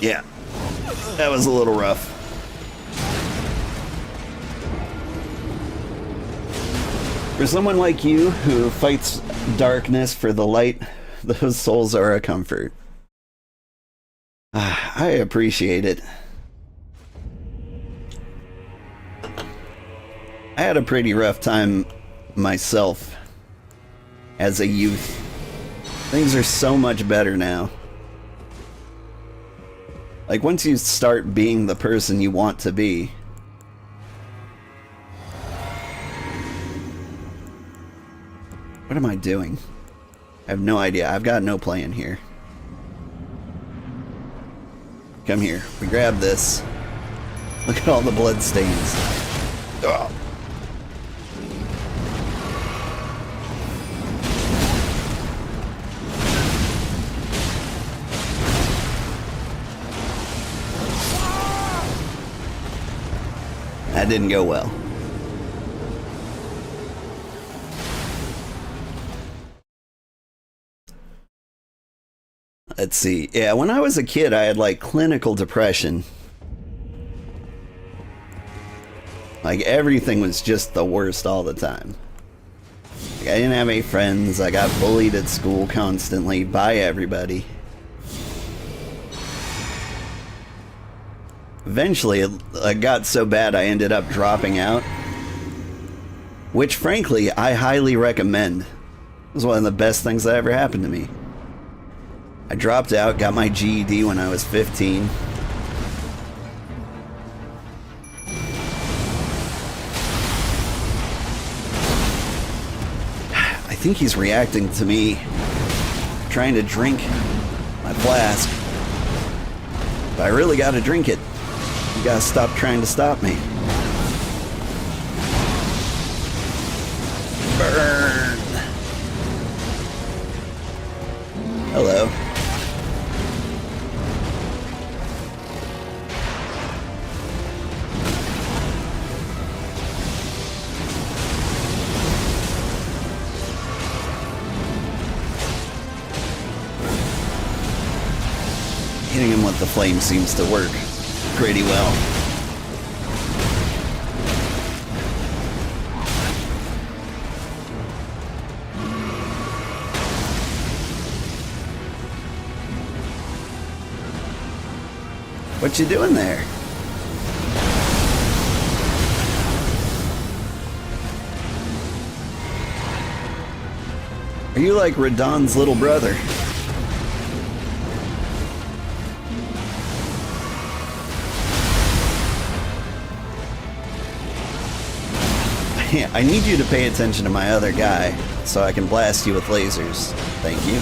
Yeah, that was a little rough. For someone like you who fights darkness for the light, those souls are a comfort. I appreciate it. I had a pretty rough time myself as a youth. Things are so much better now. Like, once you start being the person you want to be. What am I doing? I have no idea. I've got no plan here. Come here. We grab this. Look at all the blood stains. Ugh. That didn't go well. Let's see. Yeah, when I was a kid, I had like clinical depression. Like, everything was just the worst all the time. Like, I didn't have any friends. I got bullied at school constantly by everybody. Eventually, it got so bad I ended up dropping out. Which, frankly, I highly recommend. It was one of the best things that ever happened to me. I dropped out, got my GED when I was 15. I think he's reacting to me trying to drink my flask. But I really gotta drink it. You gotta stop trying to stop me. Burn! Hello. Hitting him with the flame seems to work pretty well. What you doing there? Are you like Radon's little brother? I need you to pay attention to my other guy so I can blast you with lasers. Thank you.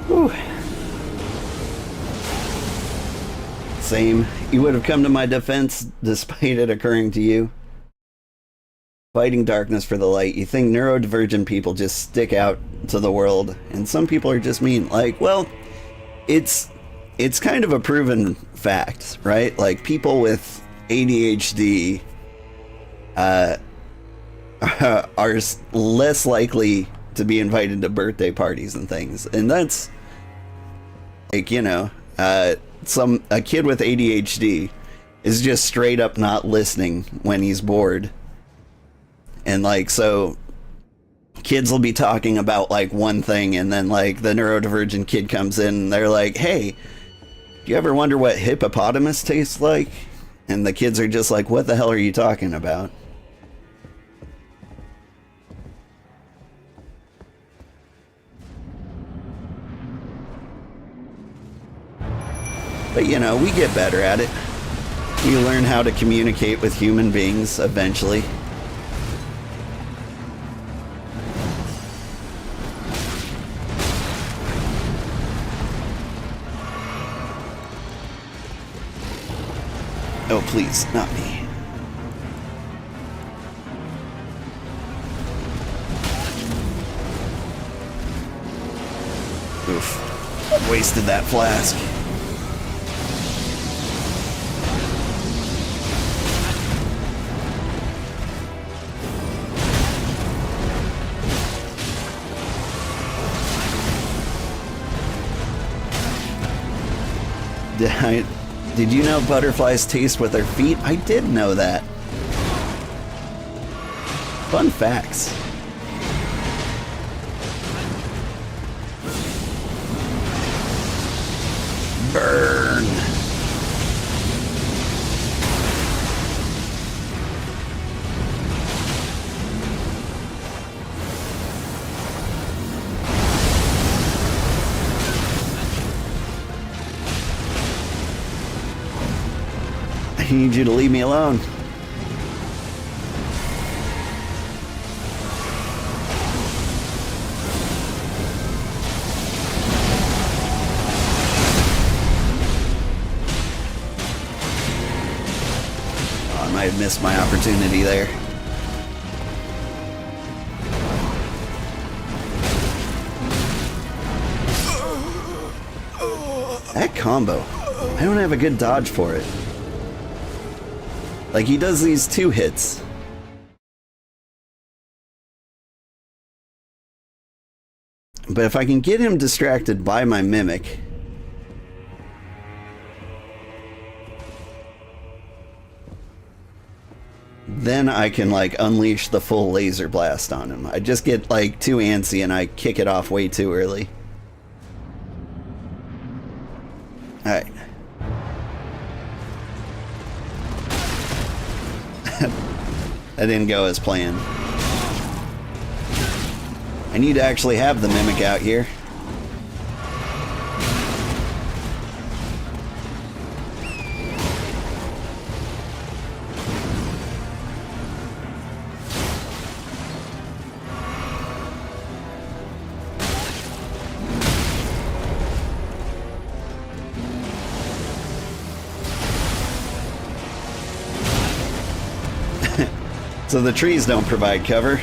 Whew. Same. You would have come to my defense despite it occurring to you. Fighting darkness for the light. You think neurodivergent people just stick out to the world, and some people are just mean. Like, well, it's kind of a proven fact, right? Like, people with ADHD are less likely to be invited to birthday parties and things, and that's like, you know, a kid with ADHD is just straight up not listening when he's bored. And like, so kids will be talking about like one thing, and then like the neurodivergent kid comes in and they're like, hey, do you ever wonder what hippopotamus tastes like? And the kids are just like, what the hell are you talking about? But you know, we get better at it. We learn how to communicate with human beings eventually. Oh, please, not me. Oof. Wasted that flask. Did you know butterflies taste with their feet? I did know that. Fun facts. Burn. I need you to leave me alone. Oh, I might have missed my opportunity there. That combo, I don't have a good dodge for it. Like, he does these 2 hits. But if I can get him distracted by my mimic, then I can, like, unleash the full laser blast on him. I just get, like, too antsy and I kick it off way too early. Alright. That didn't go as planned. I need to actually have the mimic out here. So the trees don't provide cover.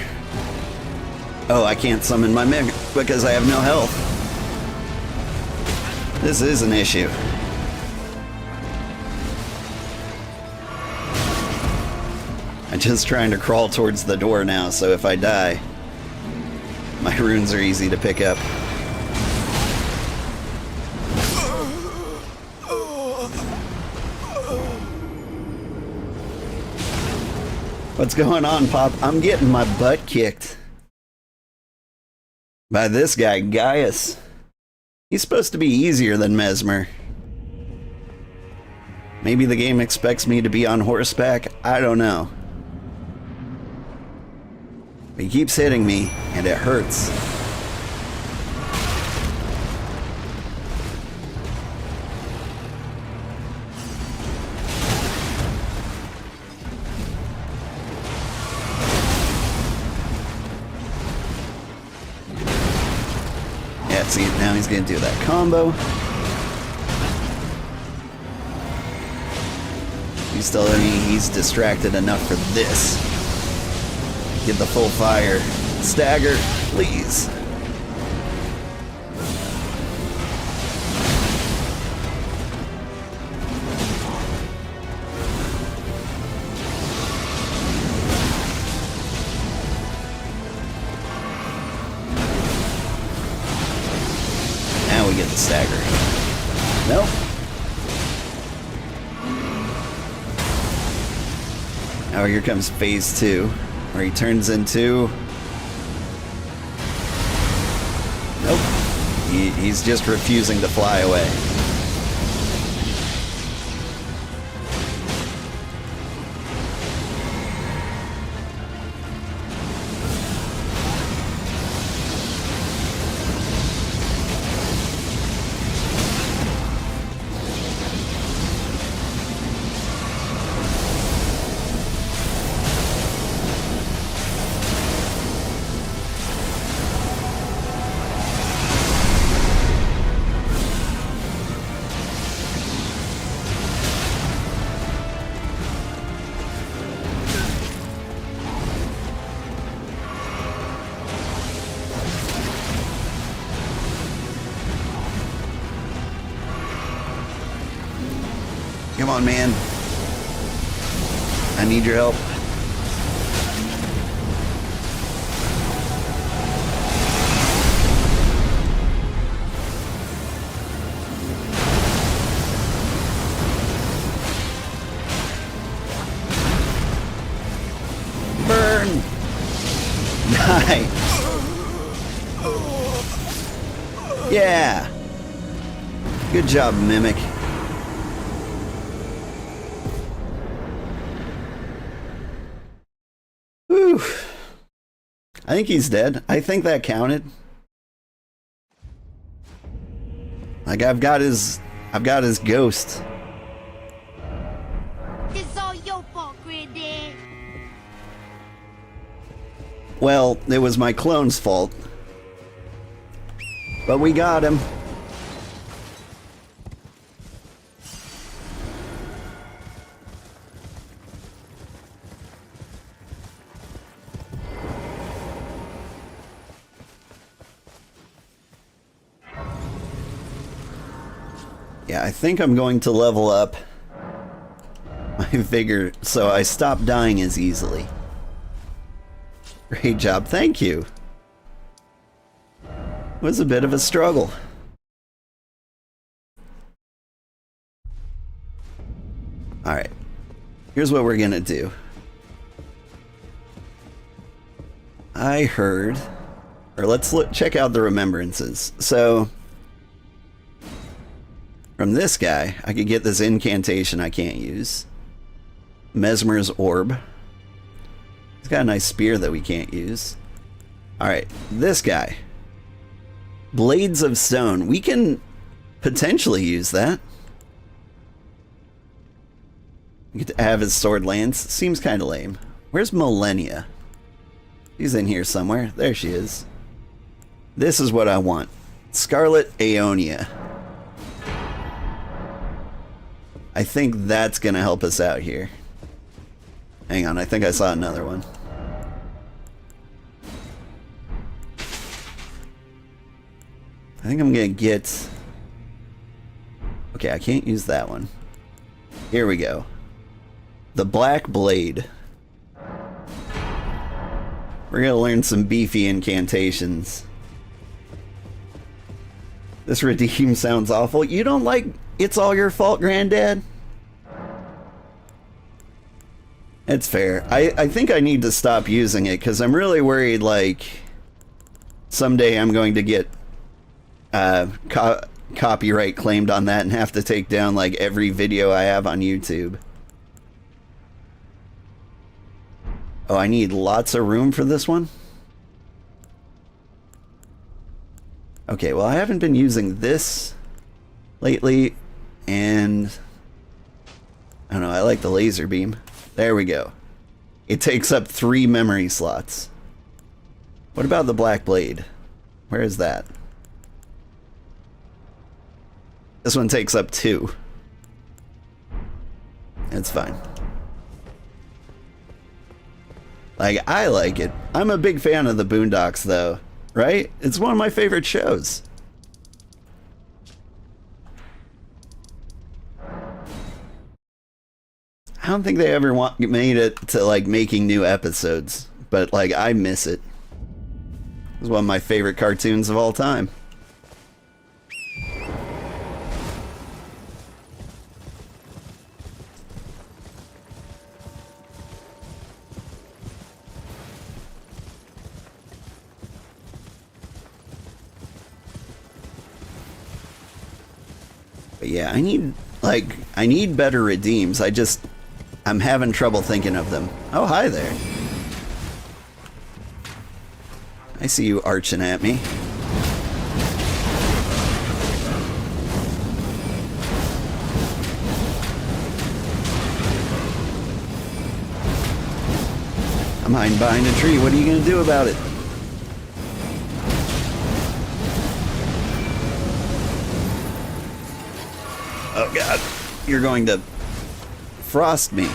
Oh, I can't summon my mimic because I have no health. This is an issue. I'm just trying to crawl towards the door now, so if I die, my runes are easy to pick up. What's going on, Pop? I'm getting my butt kicked by this guy, Gaius. He's supposed to be easier than Mesmer. Maybe the game expects me to be on horseback? I don't know. But he keeps hitting me, and it hurts. Yeah, see, now he's gonna do that combo. He's still, I mean, he's distracted enough for this. Get the full fire. Stagger, please. Now we get the stagger. Nope. Now here comes phase 2, where he turns into... Nope. He's just refusing to fly away. Come on, man. I need your help. Burn! Die! Yeah! Good job, Mimic. Whew. I think he's dead. I think that counted. Like I've got his ghost. It's all your fault, Granddad. Well, it was my clone's fault. But we got him. Yeah, I think I'm going to level up my vigor so I stop dying as easily. Great job, thank you. It was a bit of a struggle. Alright, here's what we're gonna do. I heard, or let's check out the remembrances. So, from this guy, I could get this incantation I can't use. Mesmer's Orb. He's got a nice spear that we can't use. Alright, this guy. Blades of Stone. We can potentially use that. We get to have his sword lance. Seems kind of lame. Where's Malenia? She's in here somewhere. There she is. This is what I want. Scarlet Aeonia. I think that's gonna help us out here. Hang on, I think I saw another one. I think I'm gonna get... Okay, I can't use that one. Here we go. The Black Blade. We're gonna learn some beefy incantations. This redeem sounds awful. You don't like It's All Your Fault, Granddad? It's fair. I think I need to stop using it because I'm really worried, like, someday I'm going to get copyright claimed on that and have to take down, like, every video I have on YouTube. Oh, I need lots of room for this one? Okay, well, I haven't been using this lately, and I don't know, I like the laser beam. There we go. It takes up 3 memory slots. What about the black blade? Where is that? This one takes up 2. It's fine. Like, I like it. I'm a big fan of the Boondocks, though. Right? It's one of my favorite shows. I don't think they ever made it to, like, making new episodes. But, like, I miss it. It's one of my favorite cartoons of all time. But yeah, I need better redeems. I'm having trouble thinking of them. Oh, hi there. I see you arching at me. I'm hiding behind a tree. What are you going to do about it? Oh god, you're going to frost me.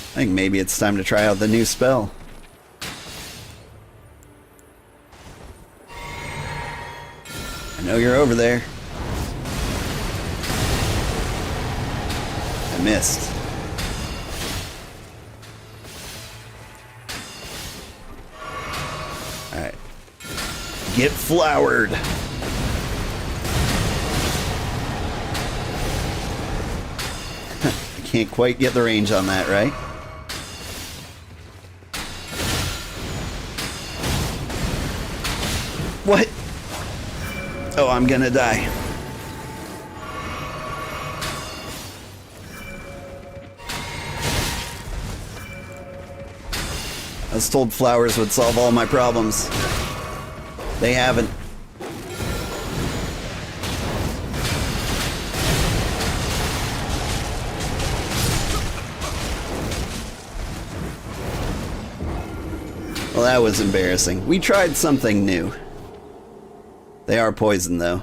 I think maybe it's time to try out the new spell. I know you're over there. I missed. Alright. Get flowered. I can't quite get the range on that, right? What? Oh, I'm gonna die. I was told flowers would solve all my problems. They haven't. Well, that was embarrassing. We tried something new. They are poison, though.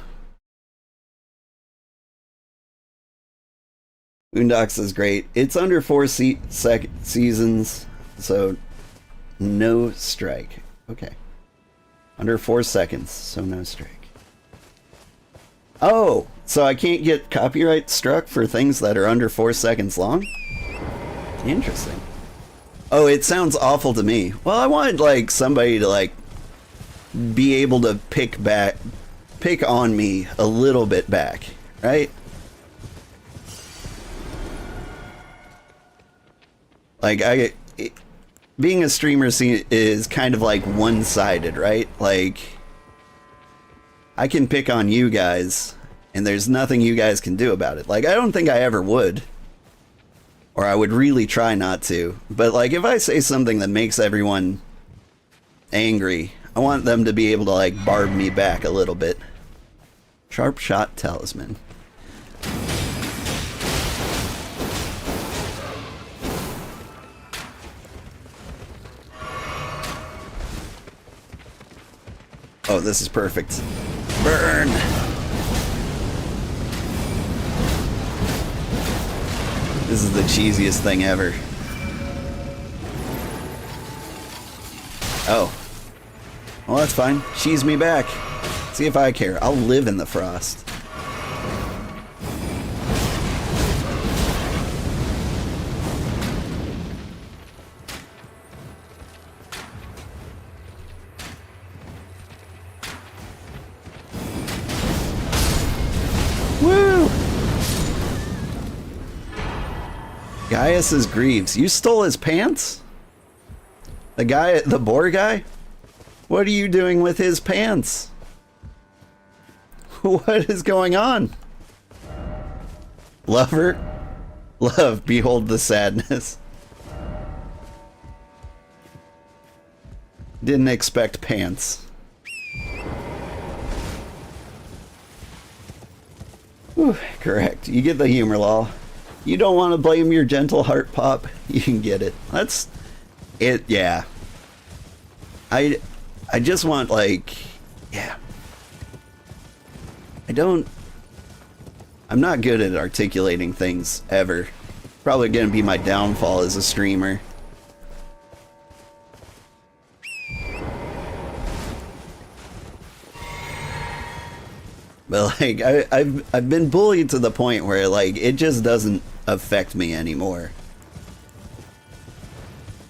Boondocks is great. It's under 4 seasons, so no strike. Okay. Under 4 seconds, so no strike. Oh, so I can't get copyright struck for things that are under 4 seconds long? Interesting. Oh, it sounds awful to me. Well, I wanted, like, somebody to, like, be able to pick on me a little bit back, right? Like, being a streamer is kind of like one-sided, right? Like, I can pick on you guys, and there's nothing you guys can do about it. Like, I don't think I ever would. Or I would really try not to. But, like, if I say something that makes everyone angry, I want them to be able to, like, barb me back a little bit. Sharp shot talisman. Oh, this is perfect. Burn! This is the cheesiest thing ever. Oh. Well, that's fine. Cheese me back. See if I care. I'll live in the frost. Gaius's Greaves. You stole his pants? The guy, the boar guy? What are you doing with his pants? What is going on? Lover? Love, behold the sadness. Didn't expect pants. Whew, correct. You get the humor, lol. You don't want to blame your gentle heart, Pop. You can get it. That's it. Yeah. I just want, like, yeah. I'm not good at articulating things ever. Probably gonna be my downfall as a streamer. But like I've been bullied to the point where like it just doesn't affect me anymore.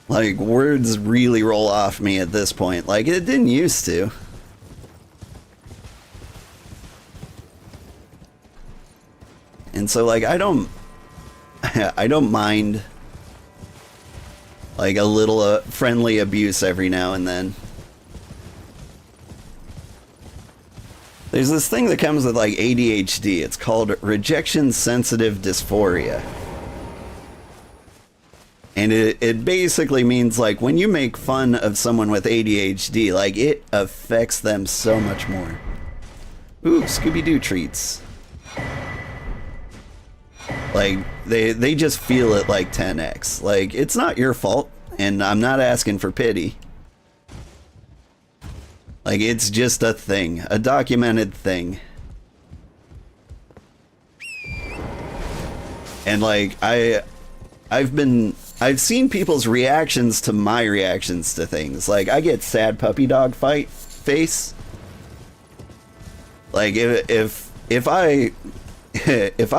Like words really roll off me at this point. Like it didn't used to. And so like I don't mind like a little friendly abuse every now and then. There's this thing that comes with like ADHD. It's called rejection sensitive dysphoria. And it basically means like when you make fun of someone with ADHD, like it affects them so much more. Ooh, Scooby-Doo treats. Like they just feel it like 10x. Like it's not your fault and I'm not asking for pity. Like, it's just a thing. A documented thing. And, like, I've seen people's reactions to my reactions to things. Like, I get sad puppy dog fight face. Like, if I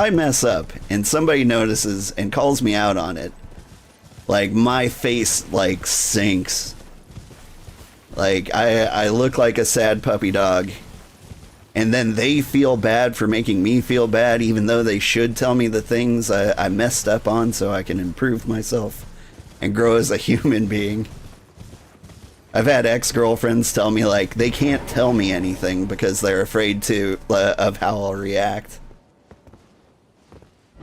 mess up and somebody notices and calls me out on it, like, my face, like, sinks. Like, I look like a sad puppy dog, and then they feel bad for making me feel bad, even though they should tell me the things I messed up on so I can improve myself and grow as a human being. I've had ex-girlfriends tell me, like, they can't tell me anything because they're afraid of how I'll react.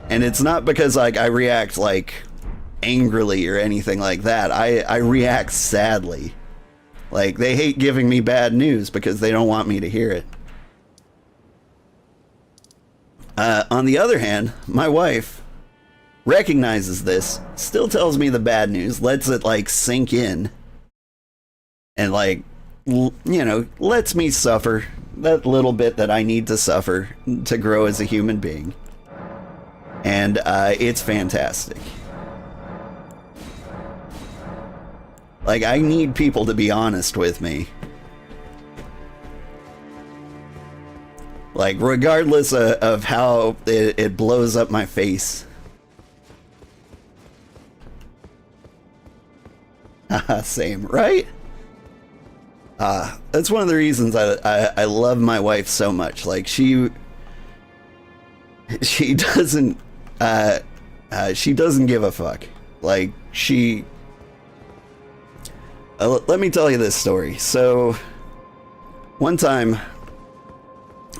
And it's not because, like, I react, like, angrily or anything like that. I react sadly. Like, they hate giving me bad news because they don't want me to hear it. On the other hand, my wife recognizes this, still tells me the bad news, lets it, like, sink in, and, like, you know, lets me suffer that little bit that I need to suffer to grow as a human being. And it's fantastic. Like, I need people to be honest with me. Like, regardless of how it blows up my face. Same, right? That's one of the reasons I love my wife so much. Like, she doesn't give a fuck. Like, let me tell you this story. So, one time,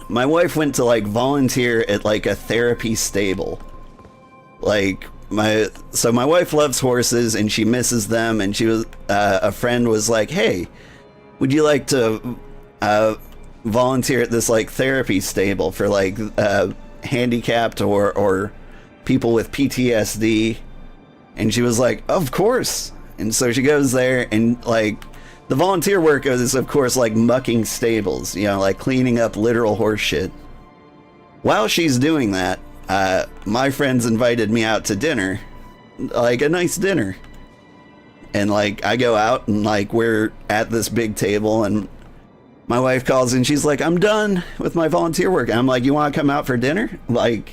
my wife went to, like, volunteer at, like, a therapy stable. Like, my wife loves horses, and she misses them, and she was, a friend was like, hey, would you like to, volunteer at this, like, therapy stable for, like, handicapped or people with PTSD? And she was like, of course. And so she goes there, and, like, the volunteer work is, of course, like, mucking stables, you know, like, cleaning up literal horse shit. While she's doing that, my friends invited me out to dinner, like, a nice dinner. And, like, I go out, and, like, we're at this big table, and my wife calls, and she's like, I'm done with my volunteer work. And I'm like, you want to come out for dinner? Like,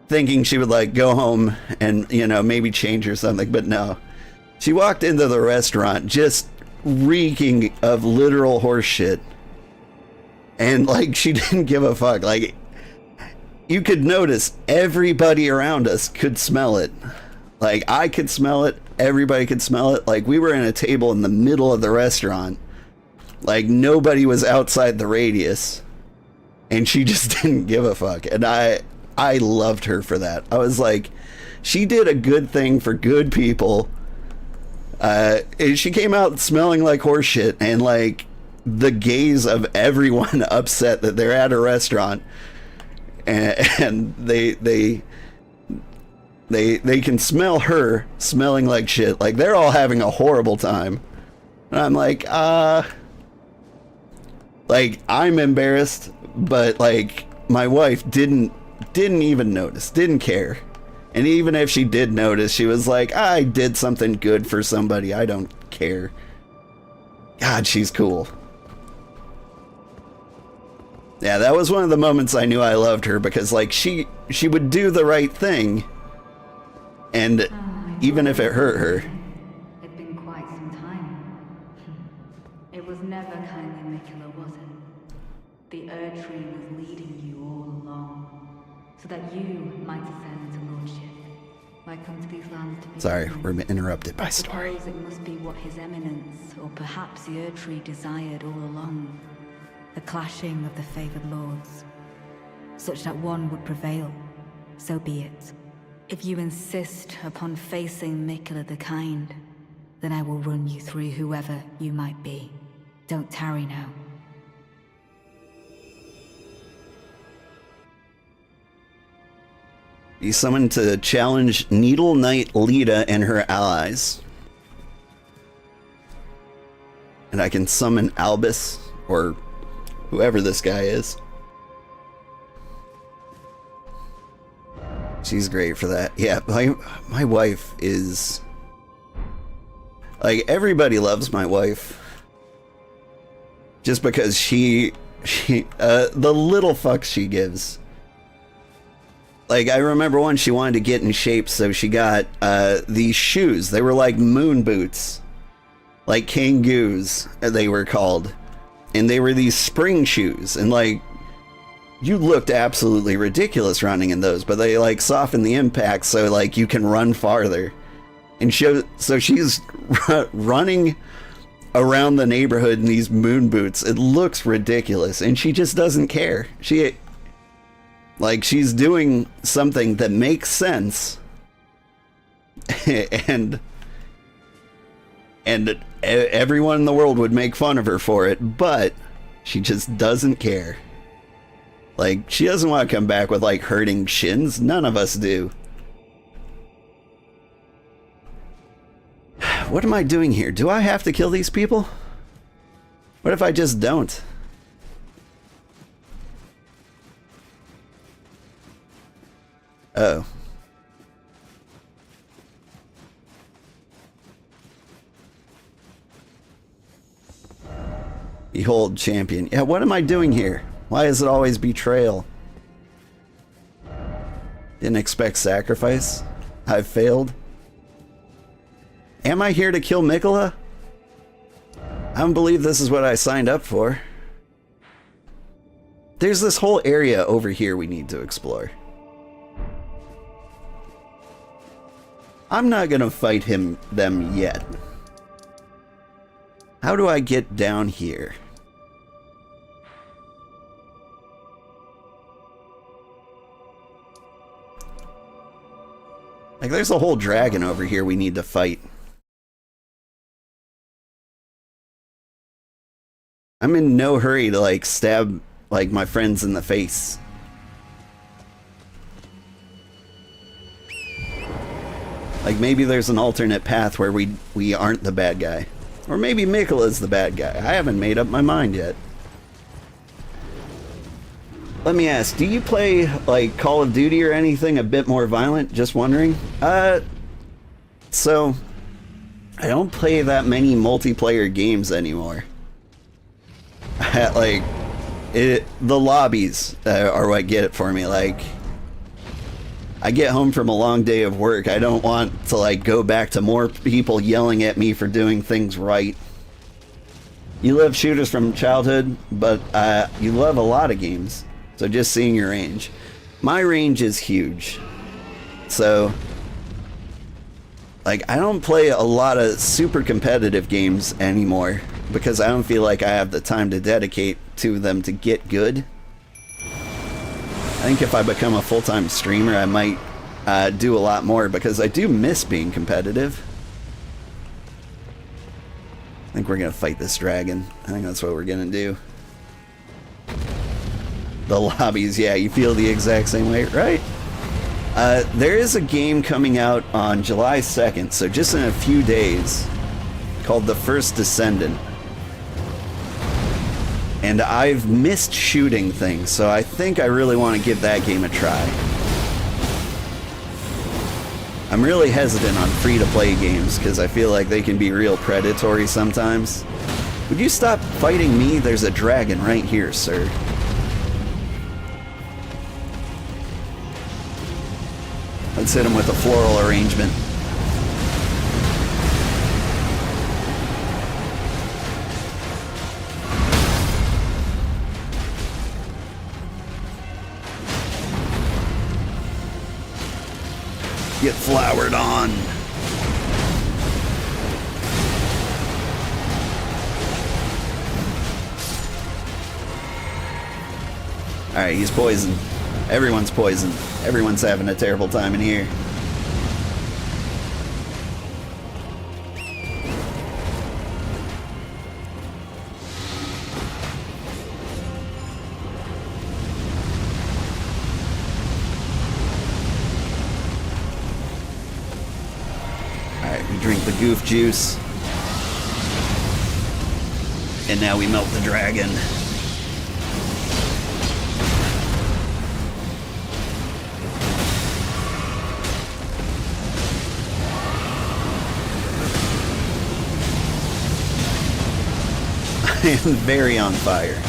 thinking she would, like, go home and, you know, maybe change or something, but no. She walked into the restaurant just reeking of literal horse shit. And, like, she didn't give a fuck. Like, you could notice everybody around us could smell it. Like, I could smell it. Everybody could smell it. Like, we were in a table in the middle of the restaurant. Like, nobody was outside the radius. And she just didn't give a fuck. And I loved her for that. I was like, she did a good thing for good people. And she came out smelling like horse shit. And, like, the gaze of everyone upset that they're at a restaurant. And they can smell her smelling like shit. Like, they're all having a horrible time. And I'm like, like, I'm embarrassed, but, like, my wife didn't even notice, didn't care. And even if she did notice, she was like, I did something good for somebody, I don't care. God, she's cool. Yeah, that was one of the moments I knew I loved her, because, like, she would do the right thing. And even if it hurt her. It'd been quite some time. It was never kindly Miquella, was it? The Erdtree was leading you all along, so that you might ascend to lordship. Might come to these lands to be. Sorry, we're interrupted by I story. suppose it must be what His Eminence, or perhaps the Erdtree, desired all along. The clashing of the favored lords, such that one would prevail. So be it. If you insist upon facing Miquella the Kind, then I will run you through whoever you might be. Don't tarry now. Be summoned to challenge Needle Knight Lita and her allies. And I can summon Albus, or whoever this guy is. She's great for that. Yeah, my wife is... Like, everybody loves my wife. Just because the little fucks she gives. Like, I remember once she wanted to get in shape, so she got these shoes. They were like moon boots. Like Kangoos, they were called. And they were these spring shoes. And, like, you looked absolutely ridiculous running in those, but they, like, soften the impact so, like, you can run farther. And so she's running around the neighborhood in these moon boots. It looks ridiculous, and she just doesn't care. She's doing something that makes sense. and everyone in the world would make fun of her for it, but she just doesn't care. Like, she doesn't want to come back with, like, hurting shins. None of us do. What am I doing here? Do I have to kill these people? What if I just don't? Oh. Behold, champion. Yeah, what am I doing here? Why is it always betrayal? Didn't expect sacrifice. I've failed. Am I here to kill Miquella? I don't believe this is what I signed up for. There's this whole area over here we need to explore. I'm not gonna fight them yet. How do I get down here? Like, there's a whole dragon over here we need to fight. I'm in no hurry to, like, stab, like, my friends in the face. Like, maybe there's an alternate path where we aren't the bad guy. Or maybe Miquella's the bad guy. I haven't made up my mind yet. Let me ask, do you play, like, Call of Duty or anything a bit more violent? Just wondering. So, I don't play that many multiplayer games anymore. Like, the lobbies are what get it for me. Like, I get home from a long day of work. I don't want to, like, go back to more people yelling at me for doing things right. You love shooters from childhood, but you love a lot of games. So just seeing your range. My range is huge. So Like, I don't play a lot of super competitive games anymore because I don't feel like I have the time to dedicate to them to get good. I think if I become a full-time streamer, I might do a lot more because I do miss being competitive. I think we're gonna fight this dragon. I think that's what we're gonna do. The lobbies, yeah, you feel the exact same way, right? There is a game coming out on July 2nd, so just in a few days, called The First Descendant. And I've missed shooting things, so I think I really want to give that game a try. I'm really hesitant on free-to-play games because I feel like they can be real predatory sometimes. Would you stop fighting me? There's a dragon right here, sir. Let's hit him with a floral arrangement. Get flowered on. Alright, he's poisoned. Everyone's poisoned. Everyone's having a terrible time in here. Alright, we drink the goof juice. And now we melt the dragon. I am very on fire.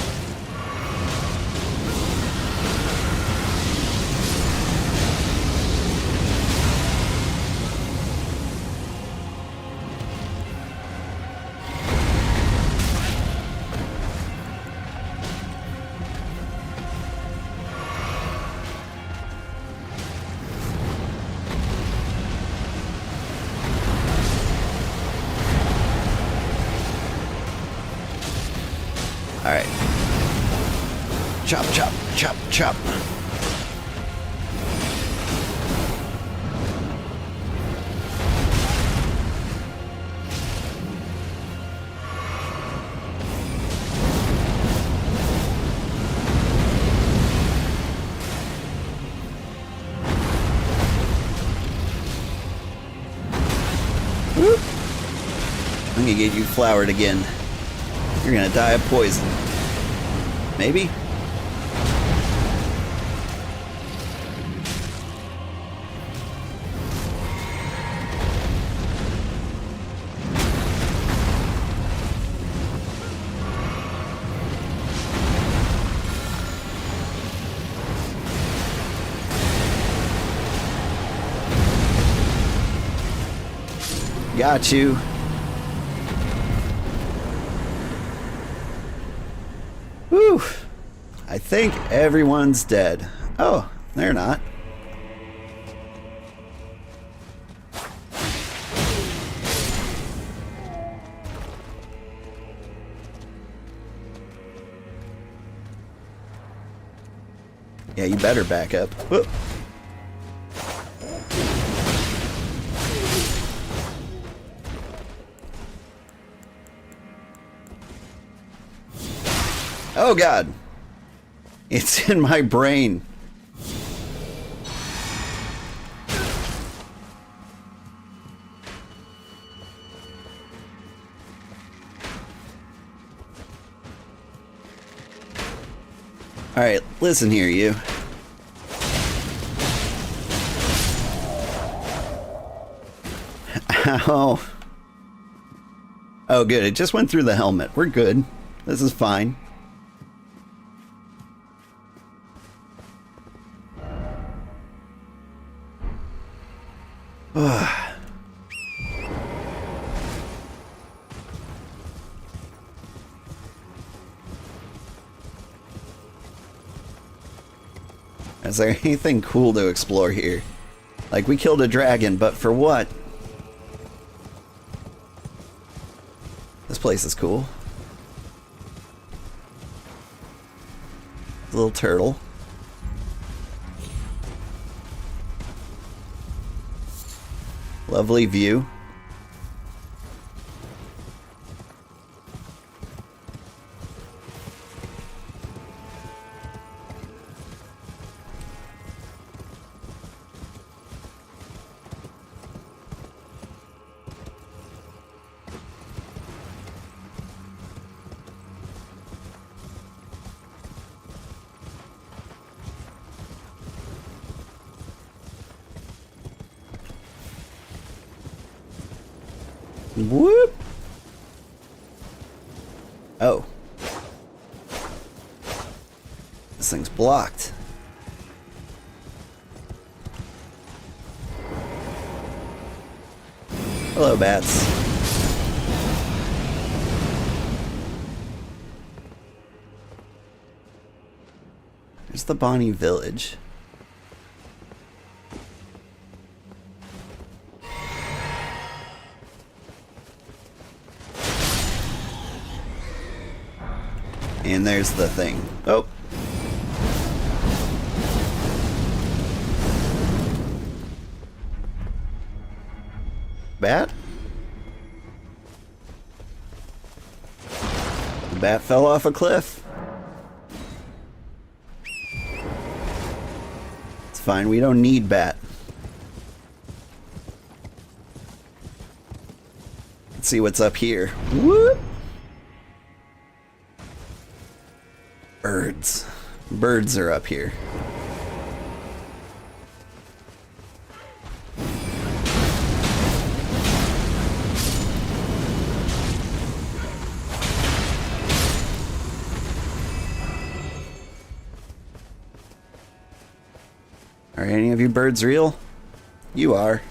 Alright. Chop, chop, chop, chop. Whoop. I'm gonna get you flowered again. You're gonna die of poison. Maybe? Got you. Whew. I think everyone's dead. Oh, they're not. Yeah, you better back up. Whoop. Oh God, it's in my brain. All right, listen here, you. Ow. Oh, good. It just went through the helmet. We're good. This is fine. Is there anything cool to explore here? Like, we killed a dragon, but for what? This place is cool. Little turtle. Lovely view. Whoop! Oh. This thing's blocked. Hello, bats. There's the Bonnie village. And there's the thing. Oh. Bat? The bat fell off a cliff. It's fine, we don't need bat. Let's see what's up here. Whoop! Birds. Birds are up here. Are any of you birds real? You are.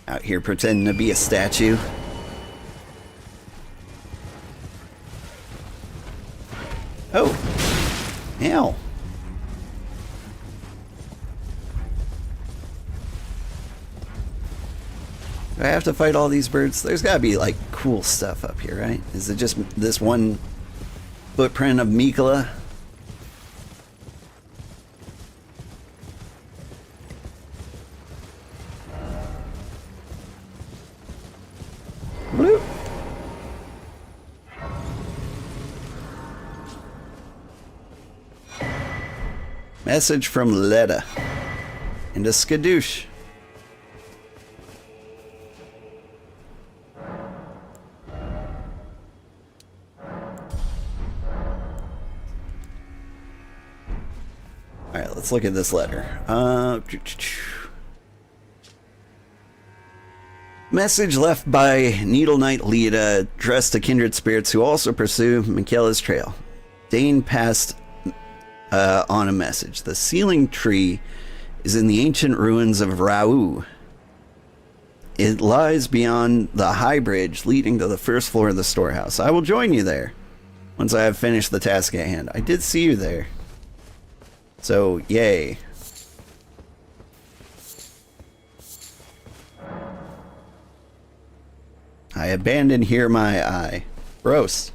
Out here pretending to be a statue. Oh! Ow! Do I have to fight all these birds? There's gotta be, like, cool stuff up here, right? Is it just this one footprint of Miquella? Bloop. Message from Letta and a skadoosh. Alright, let's look at this letter. Message left by Needle Knight Lita, addressed to kindred spirits who also pursue Miquella's trail. Dane passed on a message. The sealing tree is in the ancient ruins of Rau. It lies beyond the high bridge leading to the first floor of the storehouse. I will join you there once I have finished the task at hand. I did see you there. So, yay. I abandon here my eye. Gross.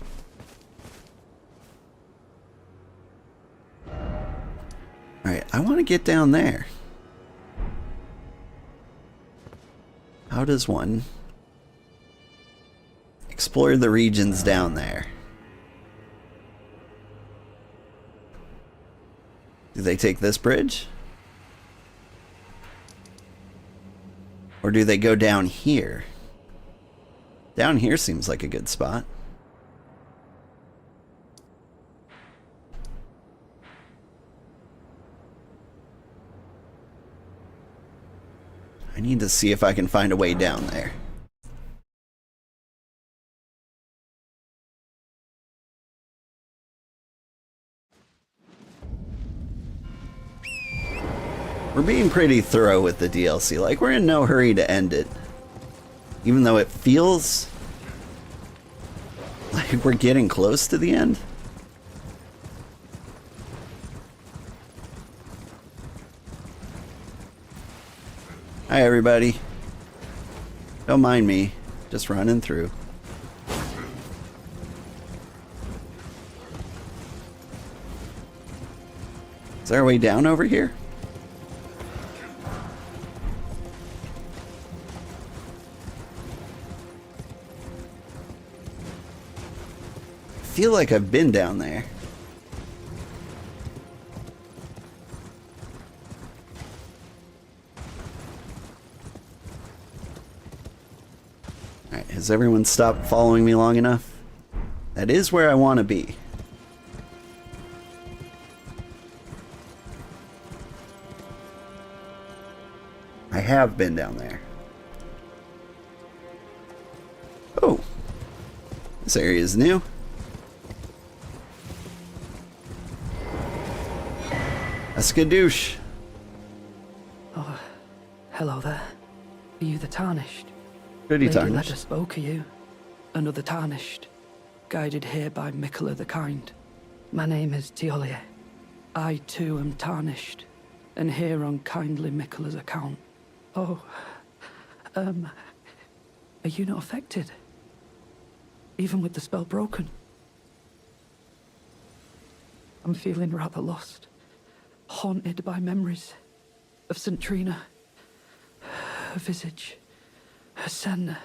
Alright, I want to get down there. How does one explore the regions down there? Do they take this bridge? Or do they go down here? Down here seems like a good spot. I need to see if I can find a way down there. We're being pretty thorough with the DLC. Like, we're in no hurry to end it. Even though it feels like we're getting close to the end. Hi, everybody. Don't mind me. Just running through. Is there a way down over here? I feel like I've been down there. Alright, has everyone stopped following me long enough? That is where I want to be. I have been down there. Oh, this area is new. A skadoosh. Oh, hello there. Are you the Tarnished? Pretty Lady tarnished. Leda spoke of you. Another Tarnished. Guided here by Miquella the Kind. My name is Teolia. I too am Tarnished. And here on kindly Miquella's account. Oh, are you not affected? Even with the spell broken? I'm feeling rather lost. Haunted by memories of St. Trina. Her visage. Her sen.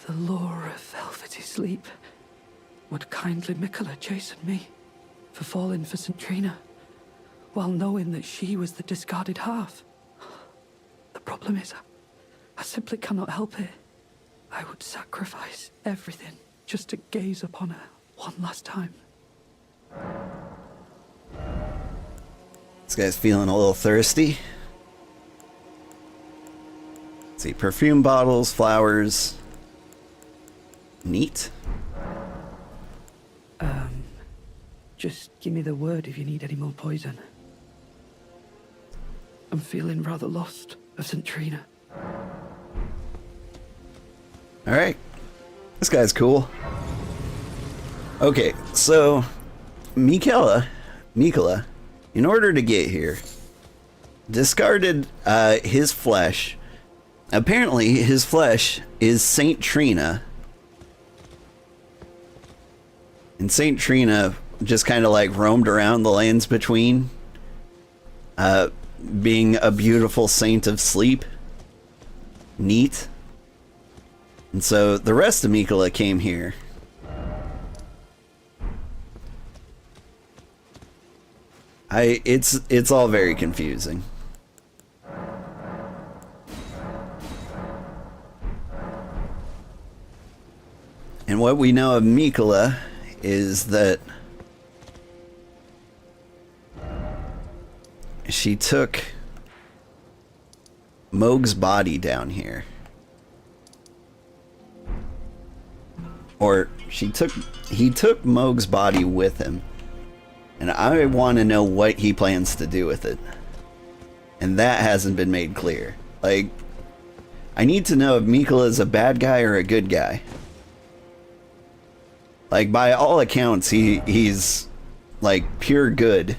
The lure of velvety sleep. Would kindly Miquella chasten me for falling for St. Trina, while knowing that she was the discarded half? The problem is, I simply cannot help it. I would sacrifice everything just to gaze upon her one last time. This guy's feeling a little thirsty. Let's see, perfume bottles, flowers. Neat. Just give me the word if you need any more poison. I'm feeling rather lost of St. Trina. Alright. This guy's cool. Okay, so Miquella, in order to get here, discarded his flesh. Apparently, his flesh is St. Trina. And St. Trina just kind of like roamed around the lands between, being a beautiful saint of sleep. Neat. And so the rest of Miquella came here. It's all very confusing. And what we know of Miquella is that she took Mohg's body down here. Or he took Mohg's body with him. And I want to know what he plans to do with it. And that hasn't been made clear. Like, I need to know if Miquella is a bad guy or a good guy. Like, by all accounts, he's like pure good.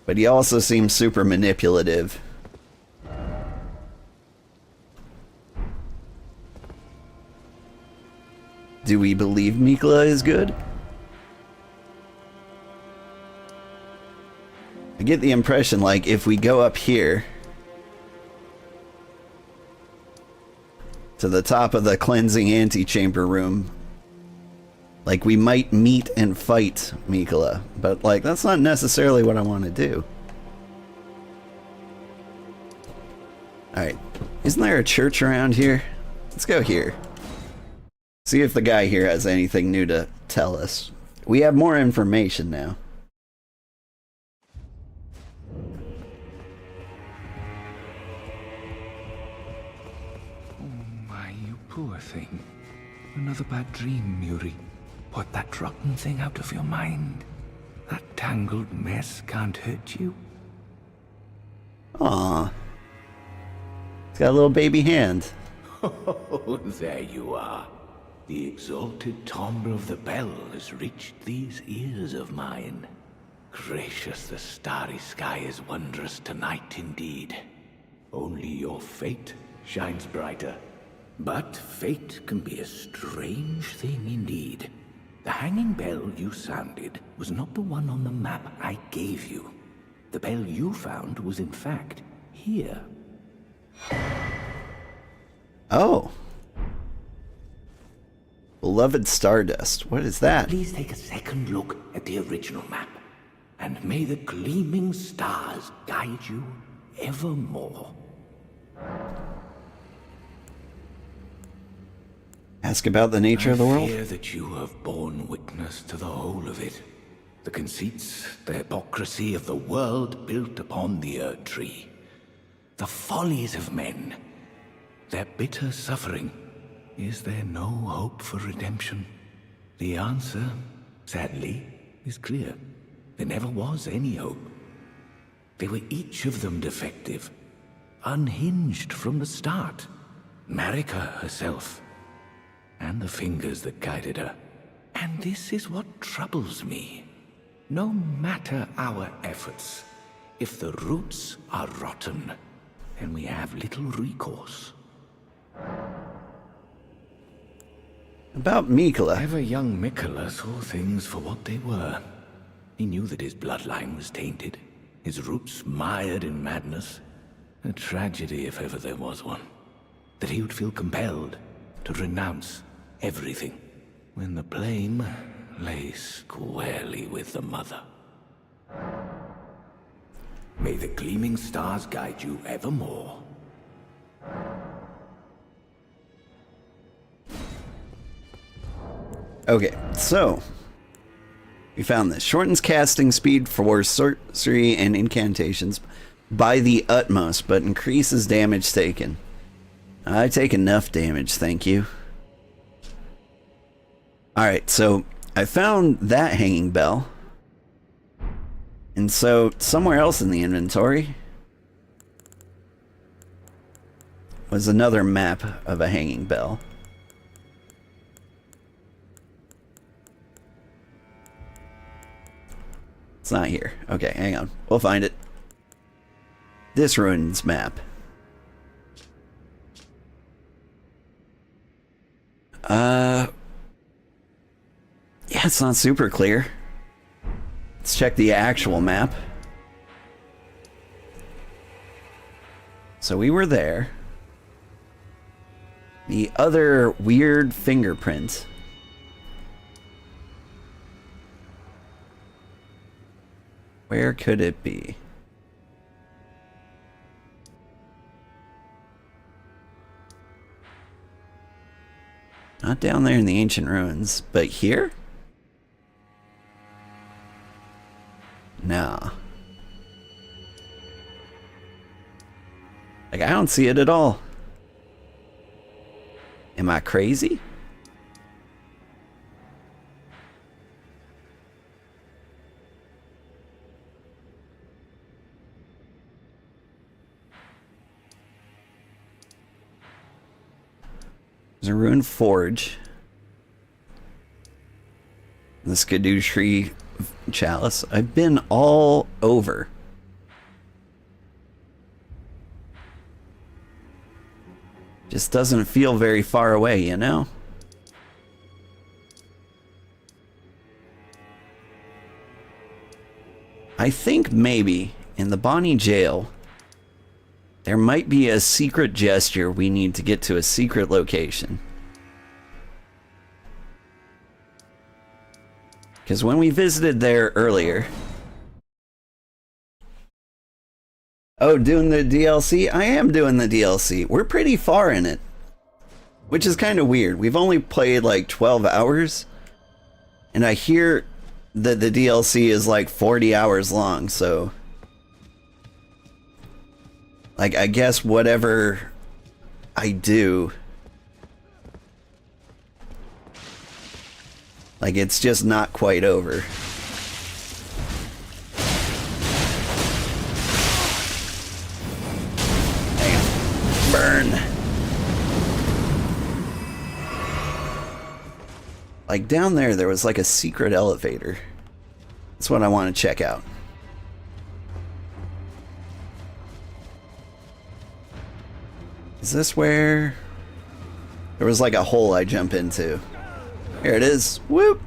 But he also seems super manipulative. Do we believe Miquella is good? I get the impression, like, if we go up here to the top of the cleansing antechamber room, like, we might meet and fight Miquella, but, like, that's not necessarily what I want to do. Alright, isn't there a church around here? Let's go here. See if the guy here has anything new to tell us. We have more information now. Poor thing. Another bad dream, Muri. Put that rotten thing out of your mind. That tangled mess can't hurt you. Aww. It's got a little baby hand. Oh, there you are. The exalted timbre of the bell has reached these ears of mine. Gracious, the starry sky is wondrous tonight indeed. Only your fate shines brighter. But fate can be a strange thing indeed. The hanging bell you sounded was not the one on the map I gave you. The bell you found was in fact here. Oh. Beloved Stardust. What is that? Please take a second look at the original map, and may the gleaming stars guide you evermore. Ask about the nature of the world? I fear that you have borne witness to the whole of it. The conceits, the hypocrisy of the world built upon the Erdtree. The follies of men. Their bitter suffering. Is there no hope for redemption? The answer, sadly, is clear. There never was any hope. They were each of them defective. Unhinged from the start. Marika herself. And the fingers that guided her. And this is what troubles me. No matter our efforts, if the roots are rotten, then we have little recourse. About Miquella. Ever young Miquella saw things for what they were. He knew that his bloodline was tainted, his roots mired in madness. A tragedy if ever there was one. That he would feel compelled to renounce everything, when the blame lay squarely with the mother. May the gleaming stars guide you evermore. Okay, so we found this. Shortens casting speed for sorcery and incantations by the utmost, but increases damage taken. I take enough damage, thank you. Alright, so I found that hanging bell. And so somewhere else in the inventory was another map of a hanging bell. It's not here. Okay, hang on. We'll find it. This ruins map. Yeah, it's not super clear. Let's check the actual map. So we were there. The other weird fingerprint. Where could it be? Not down there in the ancient ruins, but here? Nah. Like, I don't see it at all. Am I crazy? There's a ruined forge. The Erdtree chalice. I've been all over. Just doesn't feel very far away, you know? I think maybe in the Bonnie jail there might be a secret gesture we need to get to a secret location. Because when we visited there earlier... Oh, doing the DLC? I am doing the DLC. We're pretty far in it. Which is kind of weird. We've only played like 12 hours. And I hear that the DLC is like 40 hours long, so... Like, I guess whatever I do... Like, it's just not quite over. Damn. Burn. Like, down there was like a secret elevator. That's what I want to check out. Is this where... There was like a hole I jump into. Here it is. Whoop!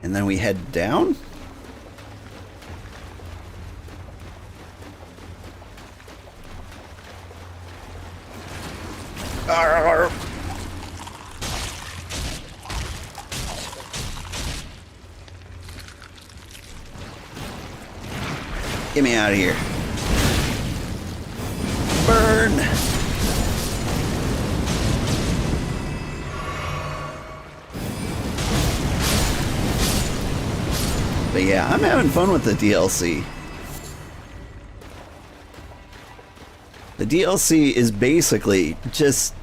And then we head down? Arr! Get me out of here. Burn! But yeah, I'm having fun with the DLC. The DLC is basically just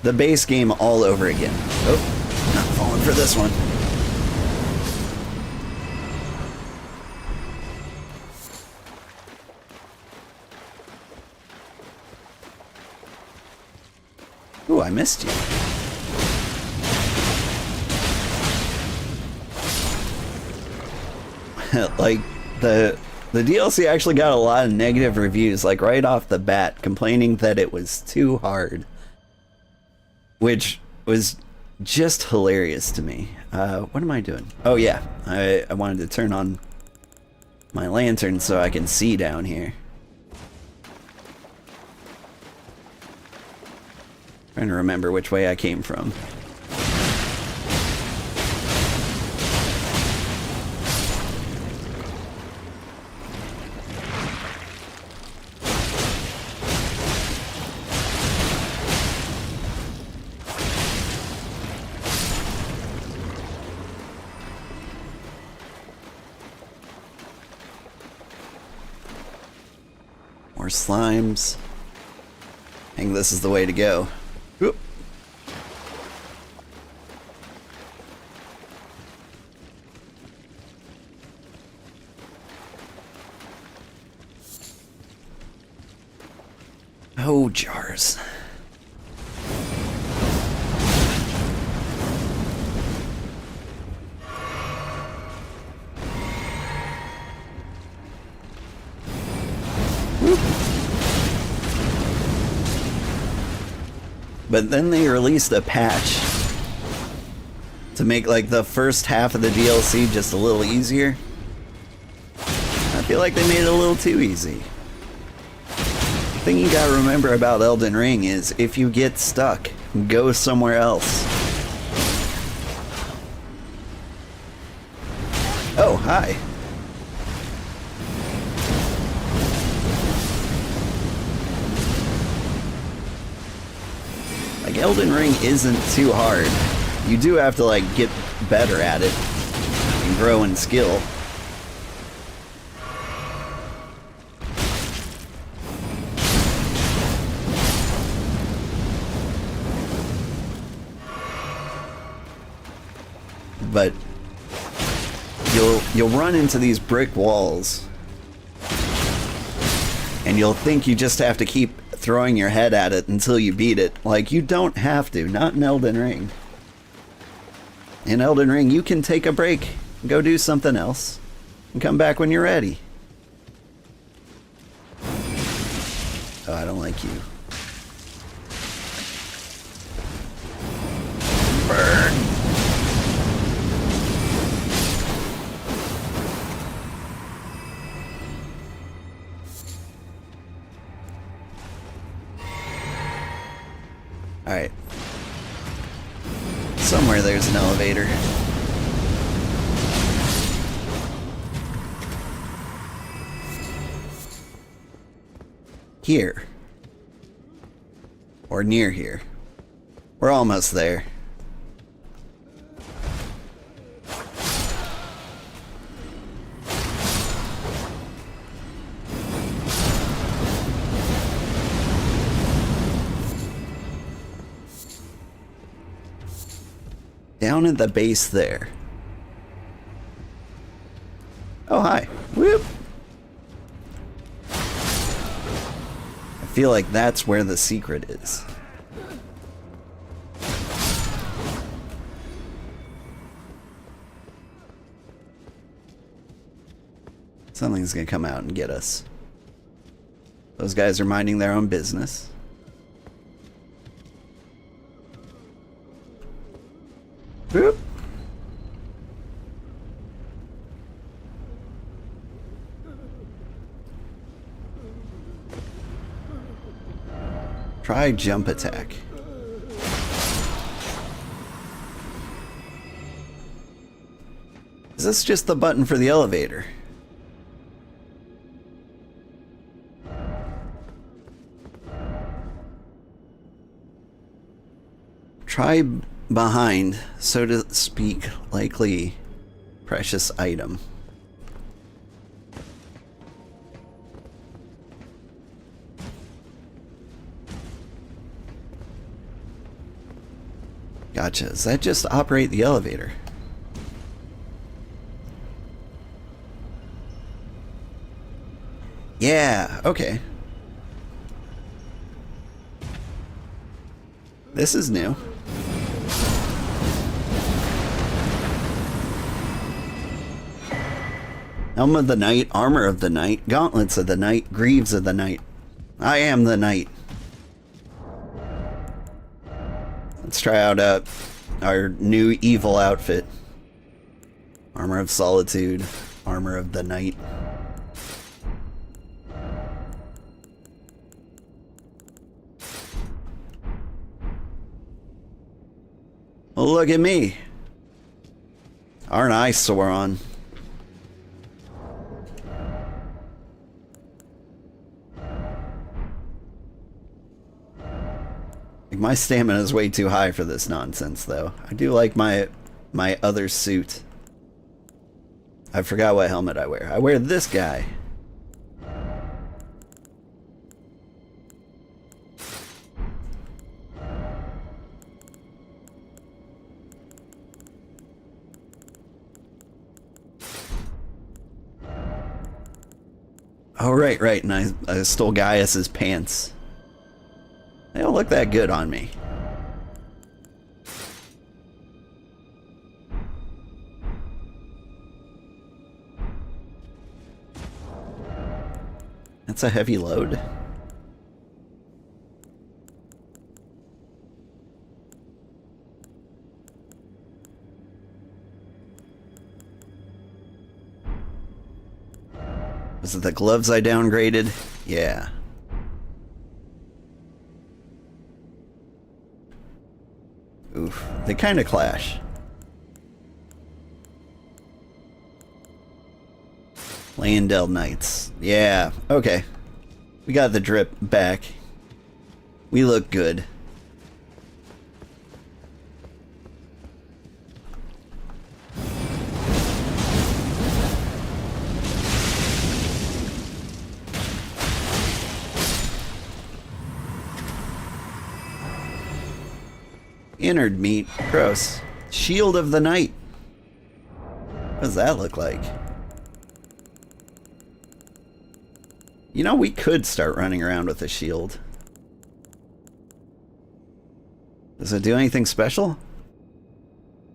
the base game all over again. Oh, not falling for this one. Ooh, I missed you. Like, the DLC actually got a lot of negative reviews, like right off the bat, complaining that it was too hard. Which was just hilarious to me. What am I doing? Oh yeah, I wanted to turn on my lantern so I can see down here. Trying to remember which way I came from. More slimes. I think this is the way to go. Oop. Oh, jars. But then they released a patch to make like the first half of the DLC just a little easier. I feel like they made it a little too easy. The thing you gotta remember about Elden Ring is if you get stuck, go somewhere else. Oh, hi. Like, Elden Ring isn't too hard. You do have to, like, get better at it and grow in skill. But you'll run into these brick walls and you'll think you just have to keep throwing your head at it until you beat it. Like, you don't have to. Not in Elden Ring. In Elden Ring, you can take a break, go do something else, and come back when you're ready. Oh, I don't like you. Burn! Alright. Somewhere there's an elevator. Here. Or near here. We're almost there. Down at the base there. Oh, hi. Whoop! I feel like that's where the secret is. Something's gonna come out and get us. Those guys are minding their own business. Boop. Try jump attack. Is this just the button for the elevator? Try behind, so to speak, likely precious item. Gotcha. Does that just operate the elevator? Yeah, okay. This is new. Helm of the Night, Armor of the Night, Gauntlets of the Night, Greaves of the Night. I am the Night. Let's try out our new evil outfit. Armor of Solitude, Armor of the Night. Well, look at me. Aren't I sore on? Like, my stamina is way too high for this nonsense, though. I do like my other suit. I forgot what helmet I wear. I wear this guy. Oh, right, and I stole Gaius's pants. They don't look that good on me. That's a heavy load. Was it the gloves I downgraded? Yeah. Oof. They kind of clash. Leyendell Knights. Yeah, okay. We got the drip back. We look good. Innard meat. Gross. Shield of the Night. What does that look like? You know, we could start running around with a shield. Does it do anything special?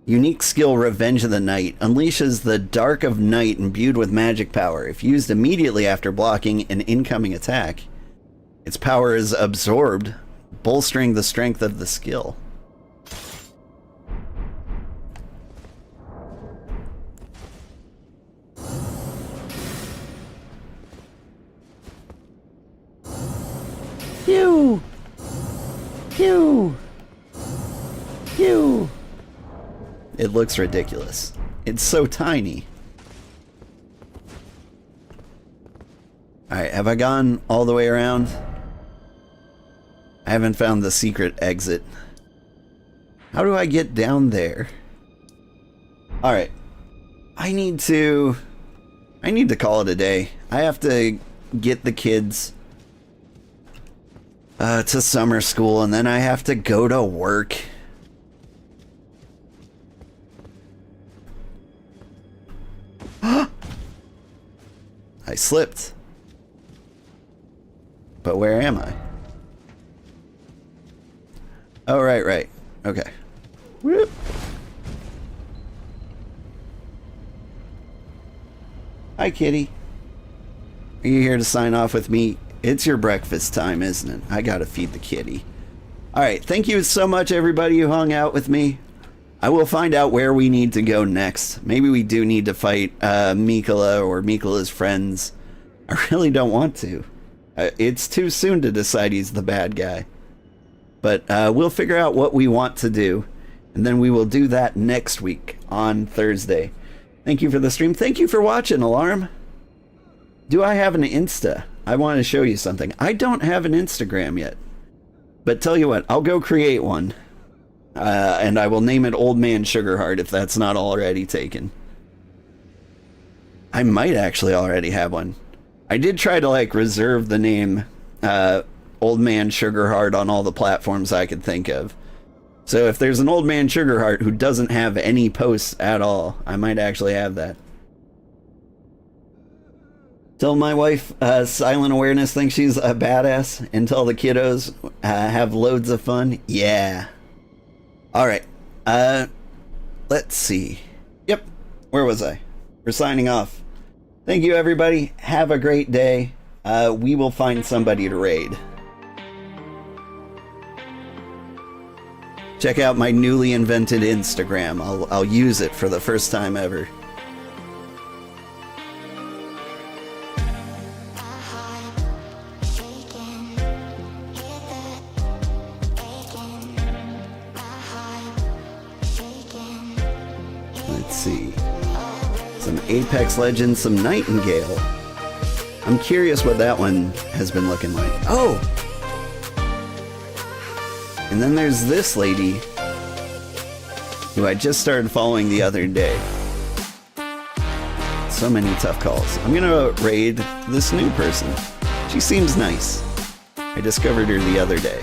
Unique skill Revenge of the Night. Unleashes the Dark of Night imbued with magic power. If used immediately after blocking an incoming attack, its power is absorbed, bolstering the strength of the skill. Pew! Pew! Pew! It looks ridiculous. It's so tiny. Alright, have I gone all the way around? I haven't found the secret exit. How do I get down there? Alright. I need to call it a day. I have to get the kids to summer school, and then I have to go to work. I slipped. But where am I? Oh, right. Okay. Whoop. Hi, kitty. Are you here to sign off with me? It's your breakfast time, isn't it? I gotta feed the kitty. Alright, thank you so much, everybody who hung out with me. I will find out where we need to go next. Maybe we do need to fight Miquella or Miquella's friends. I really don't want to. It's too soon to decide he's the bad guy. But we'll figure out what we want to do. And then we will do that next week on Thursday. Thank you for the stream. Thank you for watching, Alarm. Do I have an Insta? I want to show you something. I don't have an Instagram yet. But tell you what, I'll go create one. And I will name it Old Man Sugarheart if that's not already taken. I might actually already have one. I did try to like reserve the name Old Man Sugarheart on all the platforms I could think of. So if there's an Old Man Sugarheart who doesn't have any posts at all, I might actually have that. Tell my wife Silent Awareness thinks she's a badass and tell the kiddos have loads of fun. Yeah. Alright. Let's see. Yep. Where was I? We're signing off. Thank you, everybody. Have a great day. We will find somebody to raid. Check out my newly invented Instagram. I'll use it for the first time ever. Let's see. Some Apex Legends, some Nightingale. I'm curious what that one has been looking like. Oh! And then there's this lady who I just started following the other day. So many tough calls. I'm gonna raid this new person. She seems nice. I discovered her the other day.